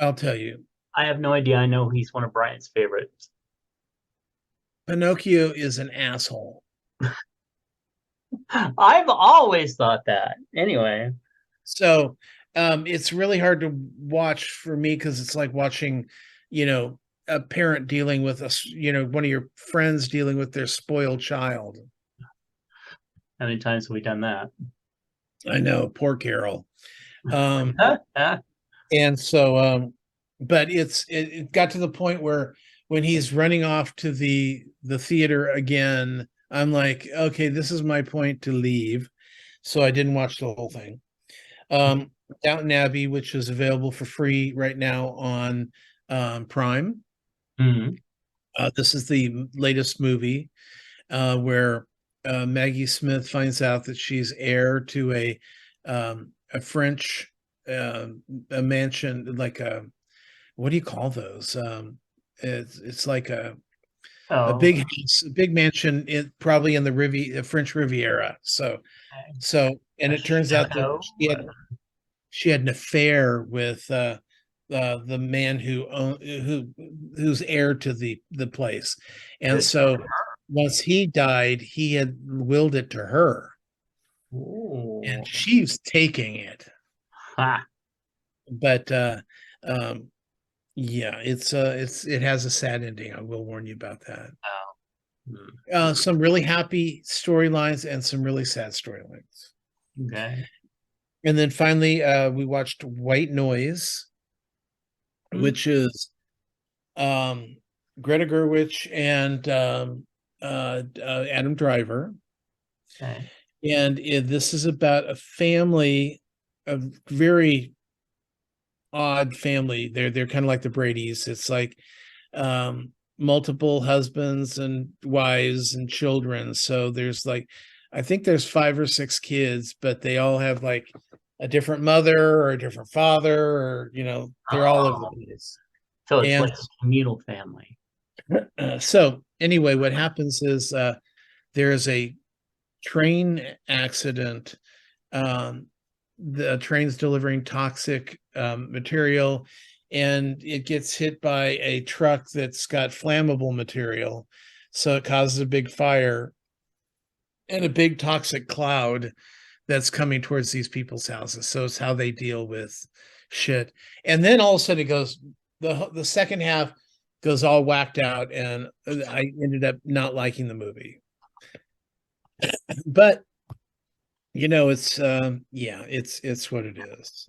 [SPEAKER 2] I'll tell you,
[SPEAKER 1] I have no idea. I know he's one of Brian's favorites.
[SPEAKER 2] Pinocchio is an asshole.
[SPEAKER 1] I've always thought that. Anyway.
[SPEAKER 2] So it's really hard to watch for me because it's like watching, you know, a parent dealing with you know, one of your friends dealing with their spoiled child.
[SPEAKER 1] How many times have we done that?
[SPEAKER 2] I know, poor Carol. Um,
[SPEAKER 1] Ah,
[SPEAKER 2] and so, but it got to the point where when he's running off to the theater again, I'm like, okay, this is my point to leave. So I didn't watch the whole thing. um, Downton Abbey, which is available for free right now on Prime.
[SPEAKER 1] mhm.
[SPEAKER 2] This is the latest movie where Maggie Smith finds out that she's heir to a French uh, a mansion, like a what do you call those? It's like a
[SPEAKER 1] Oh,
[SPEAKER 2] big house, a big mansion, probably in the French Riviera. So, and
[SPEAKER 1] a
[SPEAKER 2] it turns out that
[SPEAKER 1] chateau.
[SPEAKER 2] she had an affair with the man who's heir to the place, and
[SPEAKER 1] Good.
[SPEAKER 2] so once he died, he had willed it to her,
[SPEAKER 1] Ooh.
[SPEAKER 2] and she's taking it.
[SPEAKER 1] Ha.
[SPEAKER 2] But um, yeah, it has a sad ending. I will warn you about that.
[SPEAKER 1] Oh. Hmm.
[SPEAKER 2] Some really happy storylines and some really sad storylines.
[SPEAKER 1] Okay.
[SPEAKER 2] And then finally, we watched White Noise,
[SPEAKER 1] Hmm.
[SPEAKER 2] which is um, Greta Gerwig and Adam Driver.
[SPEAKER 1] Okay.
[SPEAKER 2] And this is about a family, a very odd family. They're kind of like the Bradys. It's like multiple husbands and wives and children. So there's like, I think there's 5 or 6 kids, but they all have like a different mother or a different father, or they're all over the
[SPEAKER 1] Oh.
[SPEAKER 2] place.
[SPEAKER 1] So it's
[SPEAKER 2] And
[SPEAKER 1] like a communal family.
[SPEAKER 2] so anyway, what happens is there's a train accident. Um, the train's delivering toxic material, and it gets hit by a truck that's got flammable material. So it causes a big fire and a big toxic cloud that's coming towards these people's houses. So it's how they deal with shit. And then all of a sudden it goes, the second half goes all whacked out, and I ended up not liking the movie. But it's yeah, it's what it is.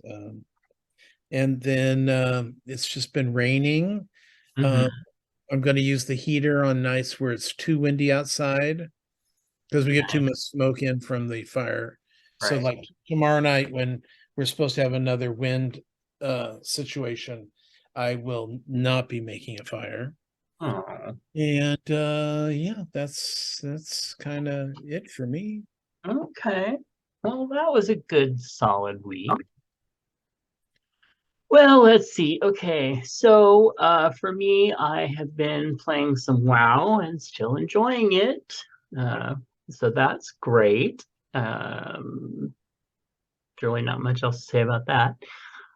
[SPEAKER 2] And then it's just been raining.
[SPEAKER 1] Hmm.
[SPEAKER 2] um, I'm going to use the heater on nights where it's too windy outside, because we get too much smoke in from the fire. So
[SPEAKER 1] Right.
[SPEAKER 2] like tomorrow night, when we're supposed to have another wind situation, I will not be making a fire.
[SPEAKER 1] Oh.
[SPEAKER 2] And yeah, that's kind of it for me.
[SPEAKER 1] Okay. Well, that was a good solid week. Well, let's see. Okay, so for me, I have been playing some WoW and still enjoying it. Uh, so that's great. Um, really not much else to say about that.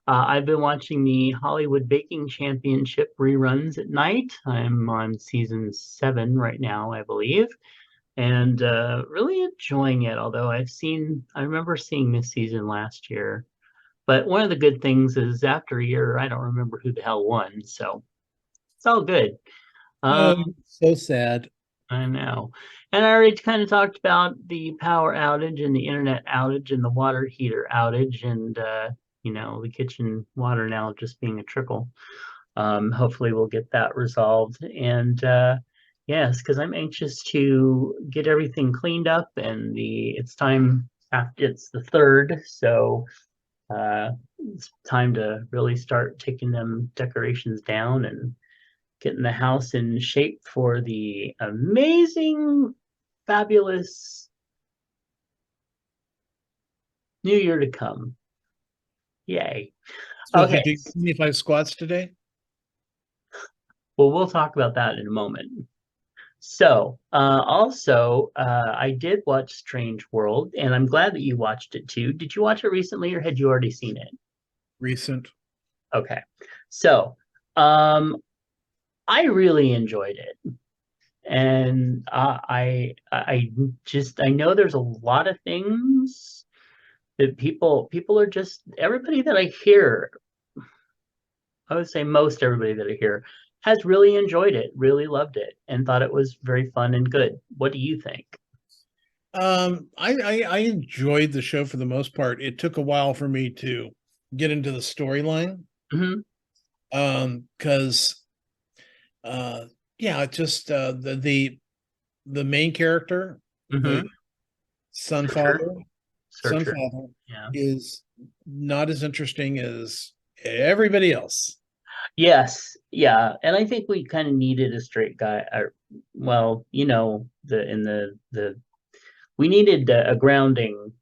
[SPEAKER 1] I've been watching the Hollywood Baking Championship reruns at night. I'm on season 7 right now, I believe, and really enjoying it. Although I remember seeing this season last year. But one of the good things is after a year, I don't remember who the hell won, so it's all good. Um,
[SPEAKER 2] Oh, so sad.
[SPEAKER 1] I know. And I already kind of talked about the power outage and the internet outage and the water heater outage and the kitchen water now just being a trickle. Hopefully we'll get that resolved. And yes, because I'm anxious to get everything cleaned up and it's time after it's the third, so uh, it's time to really start taking them decorations down and getting the house in shape for the amazing, fabulous new year to come. Yay.
[SPEAKER 2] So
[SPEAKER 1] Okay.
[SPEAKER 2] did you do 25 squats today?
[SPEAKER 1] Well, we'll talk about that in a moment. So, I did watch Strange World, and I'm glad that you watched it too. Did you watch it recently, or had you already seen it?
[SPEAKER 2] Recent.
[SPEAKER 1] Okay. So, um, I really enjoyed it. And I know there's a lot of things that people are just everybody that I hear, I would say most everybody that I hear has really enjoyed it, really loved it, and thought it was very fun and good. What do you think?
[SPEAKER 2] I enjoyed the show for the most part. It took a while for me to get into the storyline.
[SPEAKER 1] Hmm.
[SPEAKER 2] Because uh yeah, it just the main character, the
[SPEAKER 1] Hmm.
[SPEAKER 2] son
[SPEAKER 1] Searcher.
[SPEAKER 2] father, son
[SPEAKER 1] Searcher.
[SPEAKER 2] father
[SPEAKER 1] Yeah.
[SPEAKER 2] is not as interesting as everybody else.
[SPEAKER 1] Yes. Yeah. And I think we kind of needed a straight guy. Well, the we needed a grounding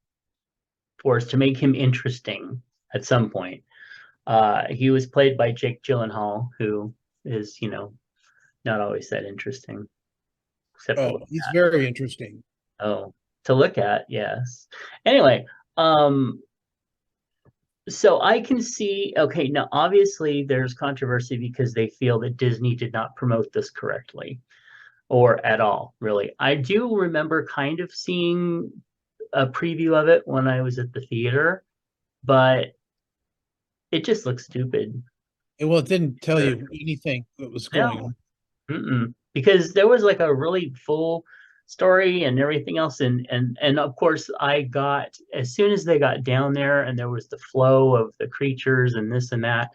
[SPEAKER 1] force to make him interesting at some point. He was played by Jake Gyllenhaal, who is, not always that interesting, except to
[SPEAKER 2] Oh,
[SPEAKER 1] look
[SPEAKER 2] he's
[SPEAKER 1] at.
[SPEAKER 2] very interesting.
[SPEAKER 1] Oh, to look at, yes. Anyway, um, So I can see, okay, now obviously there's controversy because they feel that Disney did not promote this correctly or at all, really. I do remember kind of seeing a preview of it when I was at the theater, but it just looks stupid.
[SPEAKER 2] Well, it didn't tell
[SPEAKER 1] Sure.
[SPEAKER 2] you anything that was going
[SPEAKER 1] No,
[SPEAKER 2] on.
[SPEAKER 1] mm-mm. Because there was like a really full story and everything else, and of course I got as soon as they got down there and there was the flow of the creatures and this and that,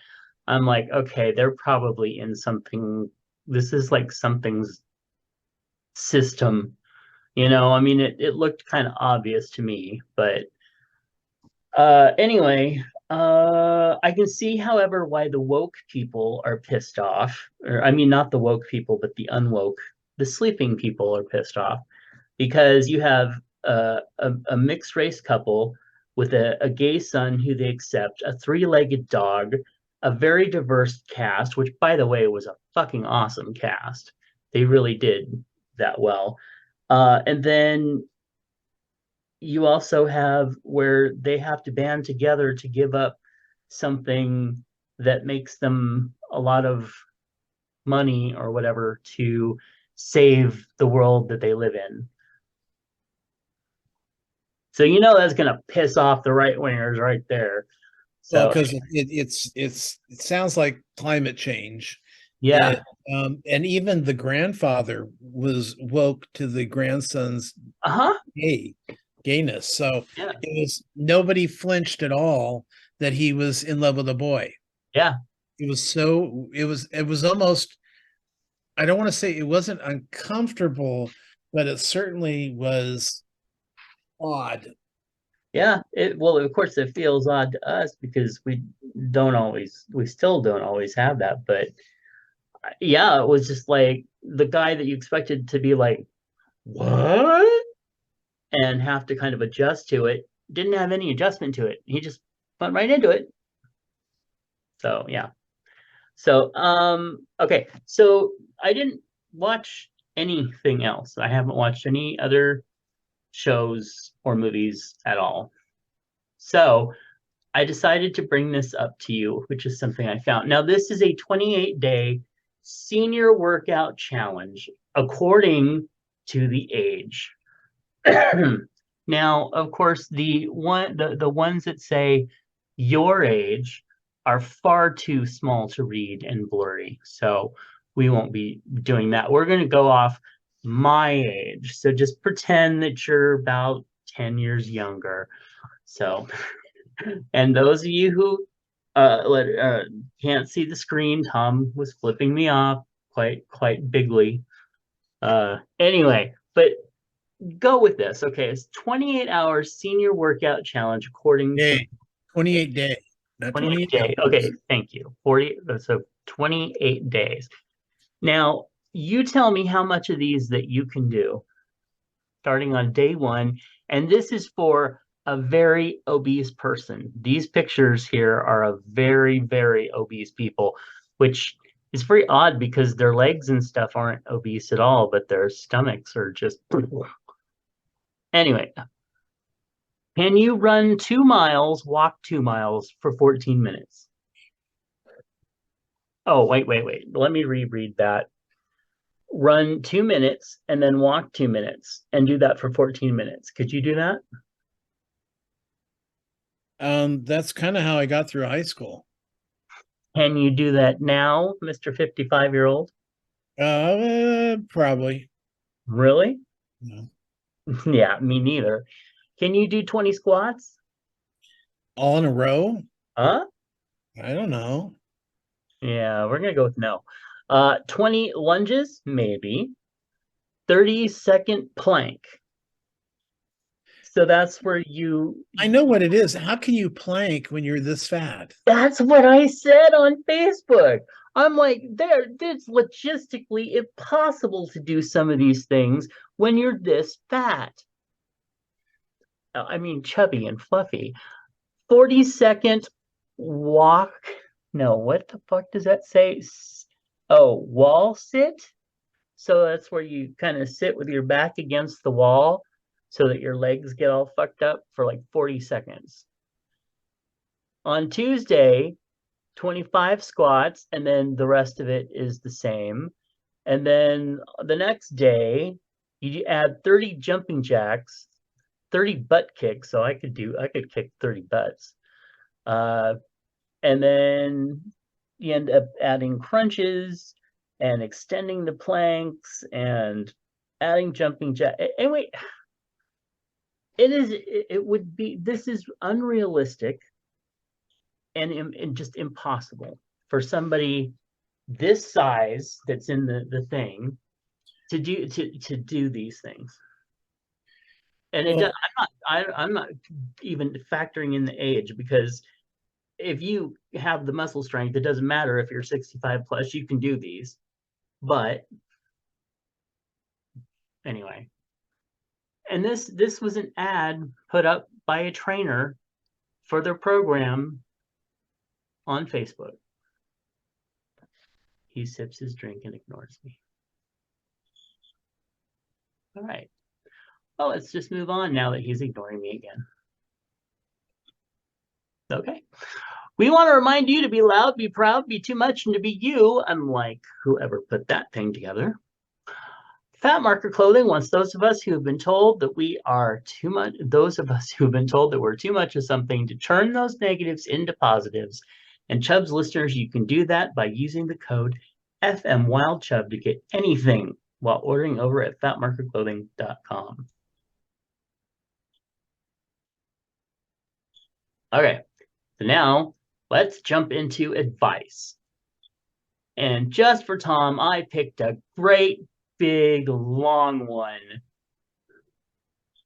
[SPEAKER 1] I'm like, okay, they're probably in something. This is like something's system, I mean, it looked kind of obvious to me, but anyway, I can see, however, why the woke people are pissed off. Or, I mean, not the woke people, but the unwoke, the sleeping people are pissed off because you have a mixed race couple with a gay son who they accept, a three-legged dog, a very diverse cast, which, by the way, was a fucking awesome cast. They really did that well. And then you also have where they have to band together to give up something that makes them a lot of money or whatever to save the world that they live in. So that's going to piss off the right wingers right there.
[SPEAKER 2] Well,
[SPEAKER 1] So
[SPEAKER 2] because it sounds like climate change.
[SPEAKER 1] yeah,
[SPEAKER 2] It and even the grandfather was woke to the grandson's
[SPEAKER 1] uh-huh,
[SPEAKER 2] gay gayness. So
[SPEAKER 1] yeah,
[SPEAKER 2] it was nobody flinched at all that he was in love with a boy.
[SPEAKER 1] yeah,
[SPEAKER 2] It was almost, I don't want to say it wasn't uncomfortable, but it certainly was odd.
[SPEAKER 1] yeah. Well, of course, it feels odd to us because we still don't always have that. But yeah, it was just like the guy that you expected to be like, what? And have to kind of adjust to it. Didn't have any adjustment to it. He just went right into it. So yeah. So okay. So I didn't watch anything else. I haven't watched any other shows or movies at all. So I decided to bring this up to you, which is something I found. Now, this is a 28-day senior workout challenge according to the age. Now, of course, the ones that say your age are far too small to read and blurry. So we won't be doing that. We're going to go off my age. So just pretend that you're about 10 years younger. So, and those of you who can't see the screen, Tom was flipping me off quite bigly. Anyway, but go with this. Okay, it's 28 hours senior workout challenge according to
[SPEAKER 2] Day, 28 day, not
[SPEAKER 1] 28
[SPEAKER 2] 28
[SPEAKER 1] day. Okay,
[SPEAKER 2] hours.
[SPEAKER 1] thank you. 40, so 28 days. Now, you tell me how much of these that you can do starting on day one. And this is for a very obese person. These pictures here are of very, very obese people, which is very odd because their legs and stuff aren't obese at all, but their stomachs are just. Anyway, can you run 2 miles, walk 2 miles for 14 minutes? Oh, wait. Let me reread that. Run 2 minutes and then walk 2 minutes and do that for 14 minutes. Could you do that?
[SPEAKER 2] That's kind of how I got through high school.
[SPEAKER 1] Can you do that now, Mr. 55-year-old?
[SPEAKER 2] Probably.
[SPEAKER 1] Really?
[SPEAKER 2] No.
[SPEAKER 1] Yeah, me neither. Can you do 20 squats?
[SPEAKER 2] All in a row?
[SPEAKER 1] Huh?
[SPEAKER 2] I don't know.
[SPEAKER 1] Yeah, we're gonna go with no. 20 lunges, maybe. 30-second plank. So that's where
[SPEAKER 2] I know what it is. How can you plank when you're this fat?
[SPEAKER 1] that's what I said on Facebook. I'm like, it's logistically impossible to do some of these things when you're this fat. I mean, chubby and fluffy. 40-second walk. No, what the fuck does that say? Oh, wall sit. So that's where you kind of sit with your back against the wall so that your legs get all fucked up for like 40 seconds. On Tuesday, 25 squats, and then the rest of it is the same. And then the next day, you add 30 jumping jacks, 30 butt kicks. So I could kick 30 butts. Uh, and then you end up adding crunches and extending the planks and adding jumping jack. And wait, it would be, this is unrealistic and just impossible for somebody this size that's in the thing to do these things. And
[SPEAKER 2] Well,
[SPEAKER 1] I'm not even factoring in the age, because if you have the muscle strength, it doesn't matter if you're 65 plus, you can do these. But anyway, and this was an ad put up by a trainer for their program on Facebook. He sips his drink and ignores me. All right. Well, let's just move on now that he's ignoring me again. Okay. We want to remind you to be loud, be proud, be too much, and to be you, unlike whoever put that thing together. Fat Marker Clothing wants those of us who have been told that we are too much, those of us who have been told that we're too much of something, to turn those negatives into positives. And Chubs listeners, you can do that by using the code FMWildChub to get anything while ordering over at fatmarkerclothing.com. Okay, so now let's jump into advice. And just for Tom, I picked a great big long one.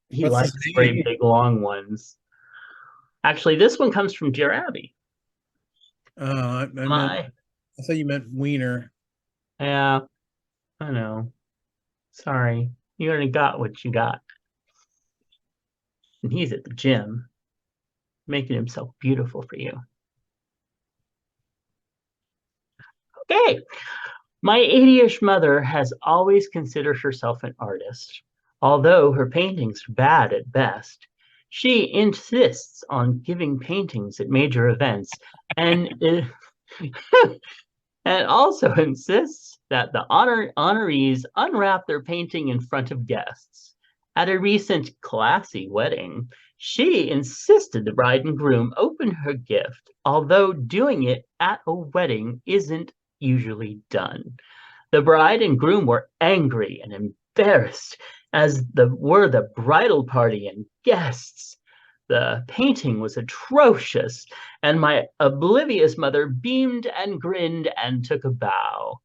[SPEAKER 1] He
[SPEAKER 2] what's
[SPEAKER 1] likes
[SPEAKER 2] his
[SPEAKER 1] great
[SPEAKER 2] name?
[SPEAKER 1] big long ones. Actually, this one comes from Dear Abby. My,
[SPEAKER 2] I thought you meant Wiener.
[SPEAKER 1] yeah, I know. Sorry. You already got what you got. And he's at the gym, making himself beautiful for you. Okay. My 80-ish mother has always considered herself an artist. Although her paintings are bad at best, she insists on giving paintings at major events and and also insists that the honorees unwrap their painting in front of guests. At a recent classy wedding, she insisted the bride and groom open her gift, although doing it at a wedding isn't usually done. The bride and groom were angry and embarrassed, as were the bridal party and guests. The painting was atrocious, and my oblivious mother beamed and grinned and took a bow.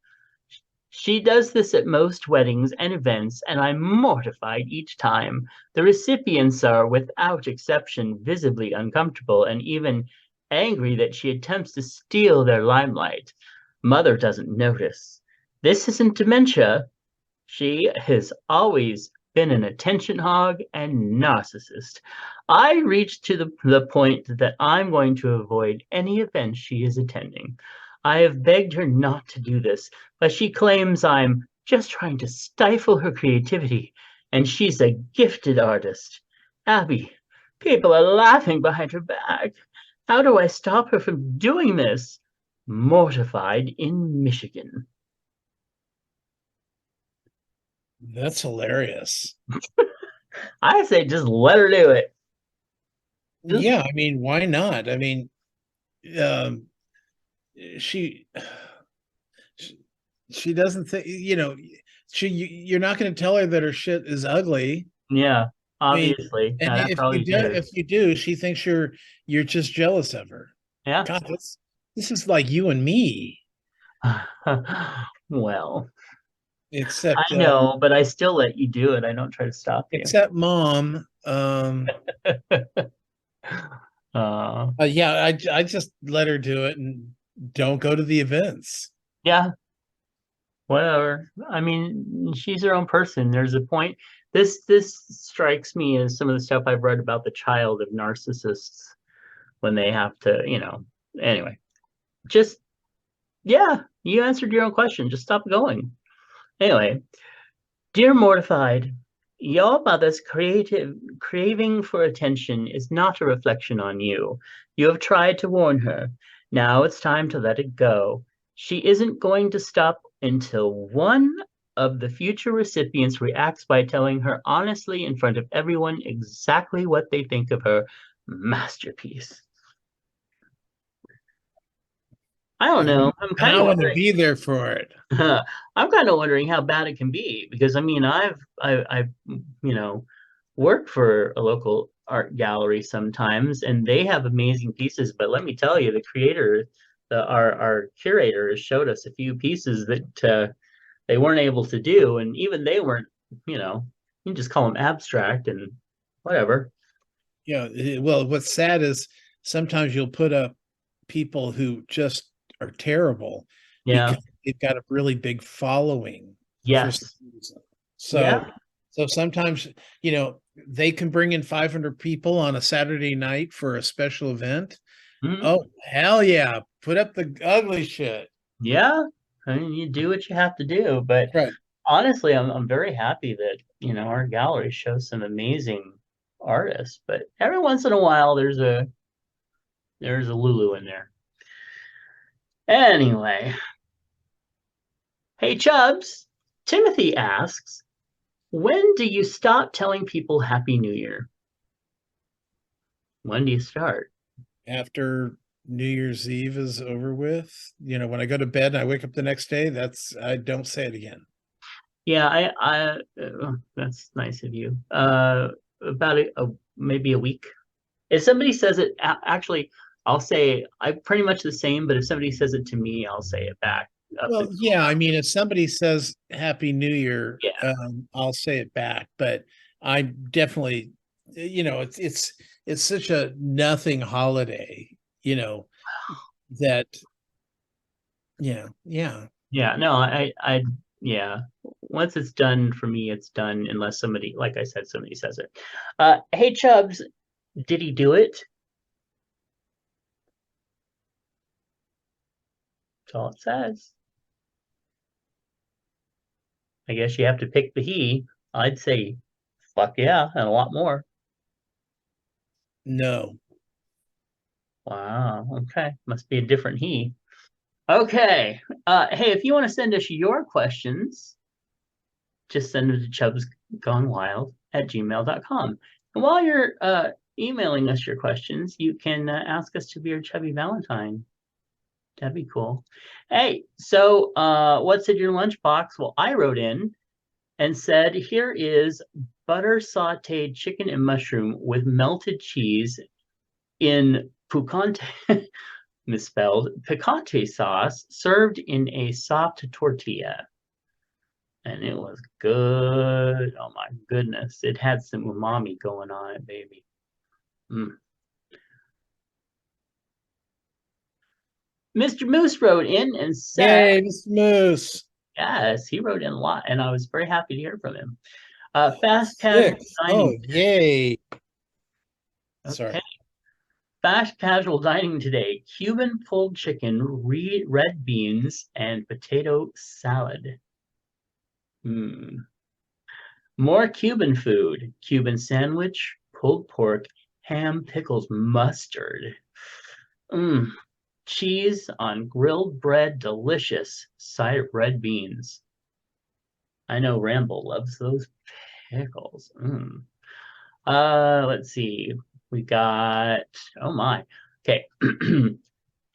[SPEAKER 1] She does this at most weddings and events, and I'm mortified each time. The recipients are, without exception, visibly uncomfortable and even angry that she attempts to steal their limelight. Mother doesn't notice. This isn't dementia. She has always been an attention hog and narcissist. I reached to the point that I'm going to avoid any event she is attending. I have begged her not to do this, but she claims I'm just trying to stifle her creativity, and she's a gifted artist. Abby, people are laughing behind her back. How do I stop her from doing this? Mortified in Michigan.
[SPEAKER 2] That's hilarious.
[SPEAKER 1] I say just let her do it. Just
[SPEAKER 2] Yeah, I mean, why not? I mean, um, she she doesn't think, you're not going to tell her that her shit is ugly.
[SPEAKER 1] yeah,
[SPEAKER 2] I mean,
[SPEAKER 1] obviously.
[SPEAKER 2] and
[SPEAKER 1] That probably is.
[SPEAKER 2] if you do, she thinks you're just jealous of her.
[SPEAKER 1] Yeah.
[SPEAKER 2] God, this is like you and me,
[SPEAKER 1] Well, I
[SPEAKER 2] except
[SPEAKER 1] know, but I still let you do it. I don't try to stop you.
[SPEAKER 2] except mom.
[SPEAKER 1] Uh,
[SPEAKER 2] Yeah, I just let her do it and don't go to the events.
[SPEAKER 1] yeah, whatever. I mean, she's her own person. There's a point. This strikes me as some of the stuff I've read about the child of narcissists when they have to, anyway. Just yeah, you answered your own question. Just stop going. Anyway, dear mortified, Your mother's creative craving for attention is not a reflection on you. You have tried to warn her. Now it's time to let it go. She isn't going to stop until one of the future recipients reacts by telling her honestly in front of everyone exactly what they think of her masterpiece. I don't know. I'm
[SPEAKER 2] And
[SPEAKER 1] kind
[SPEAKER 2] I
[SPEAKER 1] of
[SPEAKER 2] want to
[SPEAKER 1] wondering.
[SPEAKER 2] be there for it.
[SPEAKER 1] I'm kind of wondering how bad it can be because I mean I've you know worked for a local art gallery sometimes and they have amazing pieces, but let me tell you, the creator, our curator has showed us a few pieces that they weren't able to do, and even they weren't, you know, you can just call them abstract and whatever.
[SPEAKER 2] Yeah. Well, what's sad is sometimes you'll put up people who just are terrible
[SPEAKER 1] Yeah.
[SPEAKER 2] because they've got a really big following for some
[SPEAKER 1] Yes.
[SPEAKER 2] reason.
[SPEAKER 1] Yeah.
[SPEAKER 2] So sometimes, they can bring in 500 people on a Saturday night for a special event.
[SPEAKER 1] Mhm.
[SPEAKER 2] Oh, hell yeah. Put up the ugly shit.
[SPEAKER 1] Yeah. I mean, you do what you have to do, but
[SPEAKER 2] Right.
[SPEAKER 1] honestly, I'm very happy that, our gallery shows some amazing artists, but every once in a while there's a Lulu in there. Anyway, hey Chubs, Timothy asks, when do you stop telling people Happy New Year? When do you start?
[SPEAKER 2] After New Year's Eve is over with, when I go to bed and I wake up the next day, I don't say it again.
[SPEAKER 1] Yeah, that's nice of you. About maybe a week. If somebody says it, actually, I'll say I'm pretty much the same, but if somebody says it to me, I'll say it back up
[SPEAKER 2] Well,
[SPEAKER 1] until,
[SPEAKER 2] yeah, I mean, if somebody says Happy New Year,
[SPEAKER 1] yeah.
[SPEAKER 2] I'll say it back, but I definitely, it's such a nothing holiday, that, yeah.
[SPEAKER 1] Yeah, no, yeah. Once it's done for me, it's done unless somebody, like I said, somebody says it. Hey Chubbs, did he do it? That's all it says. I guess you have to pick the he. I'd say, fuck yeah, and a lot more.
[SPEAKER 2] No.
[SPEAKER 1] Wow, okay. Must be a different he. Okay. Hey, if you want to send us your questions, just send them to chubsgonewild@gmail.com. And while you're emailing us your questions, you can ask us to be your chubby Valentine. That'd be cool. Hey, so what's in your lunchbox? Well, I wrote in and said, here is butter sauteed chicken and mushroom with melted cheese in picante, misspelled, picante sauce served in a soft tortilla. And it was good. Oh my goodness. It had some umami going on it, baby. Mm. Mr. Moose wrote in and said,
[SPEAKER 2] Yay, Mr. Moose.
[SPEAKER 1] yes, he wrote in a lot, and I was very happy to hear from him. Fast casual
[SPEAKER 2] 6. Oh,
[SPEAKER 1] dining.
[SPEAKER 2] yay.
[SPEAKER 1] Okay.
[SPEAKER 2] Sorry.
[SPEAKER 1] Fast casual dining today. Cuban pulled chicken, red beans, and potato salad. Hmm. More Cuban food. Cuban sandwich, pulled pork, ham, pickles, mustard. Mm. Cheese on grilled bread, delicious. Side of red beans. I know Ramble loves those pickles. Mm. Let's see. We got, oh my. Okay.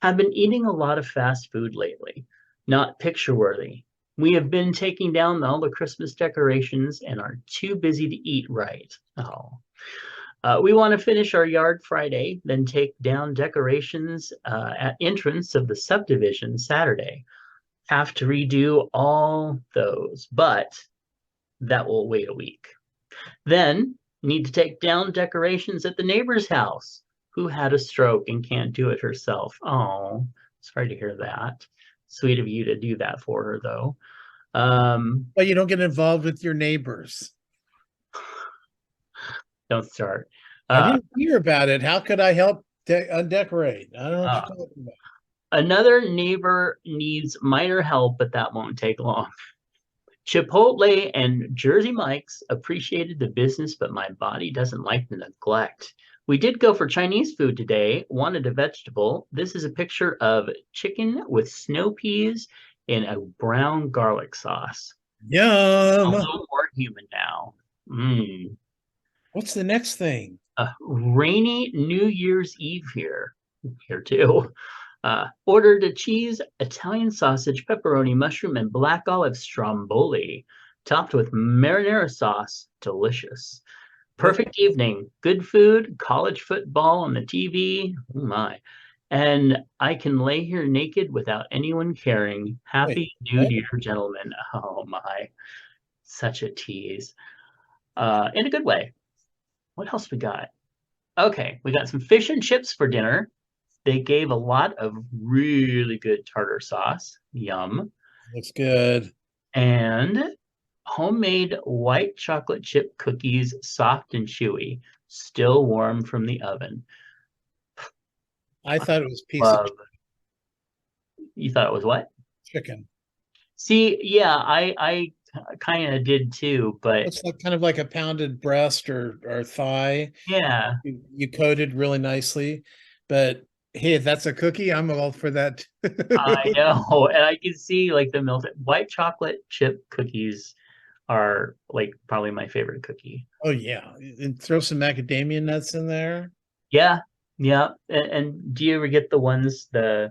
[SPEAKER 1] I've been eating a lot of fast food lately, not picture worthy. We have been taking down all the Christmas decorations and are too busy to eat right. Oh. We want to finish our yard Friday, then take down decorations at entrance of the subdivision Saturday. Have to redo all those, but that will wait a week. Then need to take down decorations at the neighbor's house who had a stroke and can't do it herself. Oh, sorry to hear that. Sweet of you to do that for her, though.
[SPEAKER 2] Well, you don't get involved with your neighbors.
[SPEAKER 1] Don't start.
[SPEAKER 2] I
[SPEAKER 1] Uh,
[SPEAKER 2] didn't hear about it. How could I help decorate? I don't know what
[SPEAKER 1] uh,
[SPEAKER 2] you're talking about.
[SPEAKER 1] Another neighbor needs minor help, but that won't take long. Chipotle and Jersey Mike's appreciated the business, but my body doesn't like the neglect. We did go for Chinese food today, wanted a vegetable. This is a picture of chicken with snow peas in a brown garlic sauce. A
[SPEAKER 2] Yum.
[SPEAKER 1] little more human now. Mm.
[SPEAKER 2] What's the next thing?
[SPEAKER 1] A rainy New Year's Eve here too. Ordered a cheese, Italian sausage, pepperoni, mushroom, and black olive stromboli, topped with marinara sauce. Delicious.
[SPEAKER 2] What?
[SPEAKER 1] Perfect evening. Good food, college football on the TV. Oh my. And I can lay here naked without anyone caring.
[SPEAKER 2] Wait,
[SPEAKER 1] Happy New
[SPEAKER 2] what?
[SPEAKER 1] Year, gentlemen. Oh my. Such a tease. In a good way. What else we got? Okay, we got some fish and chips for dinner. They gave a lot of really good tartar sauce. Yum.
[SPEAKER 2] Looks good.
[SPEAKER 1] And homemade white chocolate chip cookies, soft and chewy, still warm from the oven.
[SPEAKER 2] I thought it was a piece of
[SPEAKER 1] Love. You thought it was what?
[SPEAKER 2] chicken.
[SPEAKER 1] See, yeah, I kind of did too, but
[SPEAKER 2] Looks like kind of like a pounded breast or thigh.
[SPEAKER 1] yeah,
[SPEAKER 2] You coated really nicely. But hey, if that's a cookie, I'm all for that.
[SPEAKER 1] I know. And I can see like the melted white chocolate chip cookies are like probably my favorite cookie.
[SPEAKER 2] Oh yeah. And throw some macadamia nuts in there.
[SPEAKER 1] Yeah, yeah. And do you ever get the ones they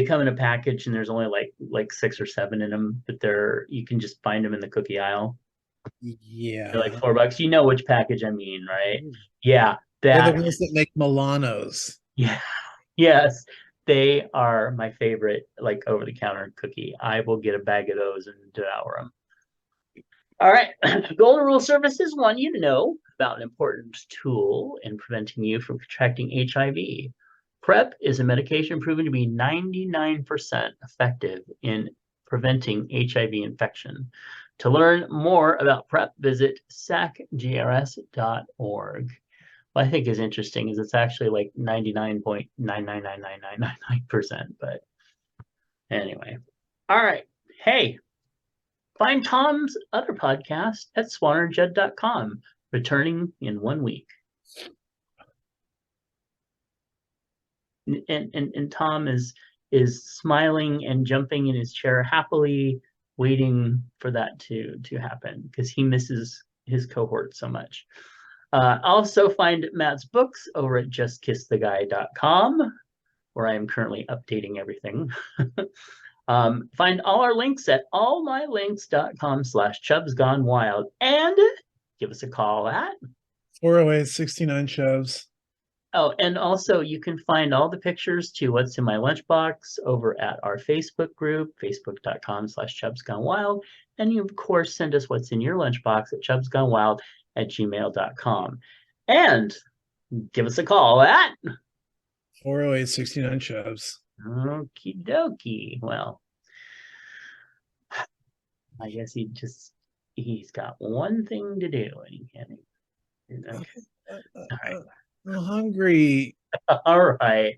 [SPEAKER 1] come in a package and there's only like six or seven in them, but they're you can just find them in the cookie aisle. They're like
[SPEAKER 2] Yeah.
[SPEAKER 1] $4. You know which package I mean, right? Yeah,
[SPEAKER 2] They're the
[SPEAKER 1] that.
[SPEAKER 2] ones that make Milanos.
[SPEAKER 1] Yeah, yes. They are my favorite, like over the counter cookie. I will get a bag of those and devour them. All right. Golden Rule Services want you to know about an important tool in preventing you from contracting HIV. PrEP is a medication proven to be 99% effective in preventing HIV infection. To learn more about PrEP, visit sacgrs.org. What I think is interesting is it's actually like 99.9999999%. But anyway. All right. Hey, find Tom's other podcast at swannerjudd.com, returning in 1 week. And Tom is smiling and jumping in his chair happily, waiting for that to happen because he misses his cohort so much. Also find Matt's books over at justkisstheguy.com, where I am currently updating everything. Find all our links at allmylinks.com/chubsgonewild and give us a call at
[SPEAKER 2] 408 69 Chubs.
[SPEAKER 1] Oh, and also you can find all the pictures to what's in my lunchbox over at our Facebook group, facebook.com/chubsgonewild. And you, of course, send us what's in your lunchbox at chubsgonewild@gmail.com. And give us a call at
[SPEAKER 2] 408 69 Chubs.
[SPEAKER 1] Okie dokie. Well, I guess he's got one thing to do and he can't. Okay. All right.
[SPEAKER 2] I'm hungry.
[SPEAKER 1] All right.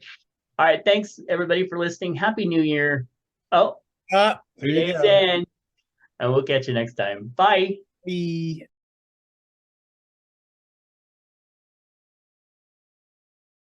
[SPEAKER 1] All right. Thanks everybody for listening. Happy New Year. Oh,
[SPEAKER 2] There you
[SPEAKER 1] days
[SPEAKER 2] go.
[SPEAKER 1] in. And we'll catch you next time. Bye.
[SPEAKER 2] Bye.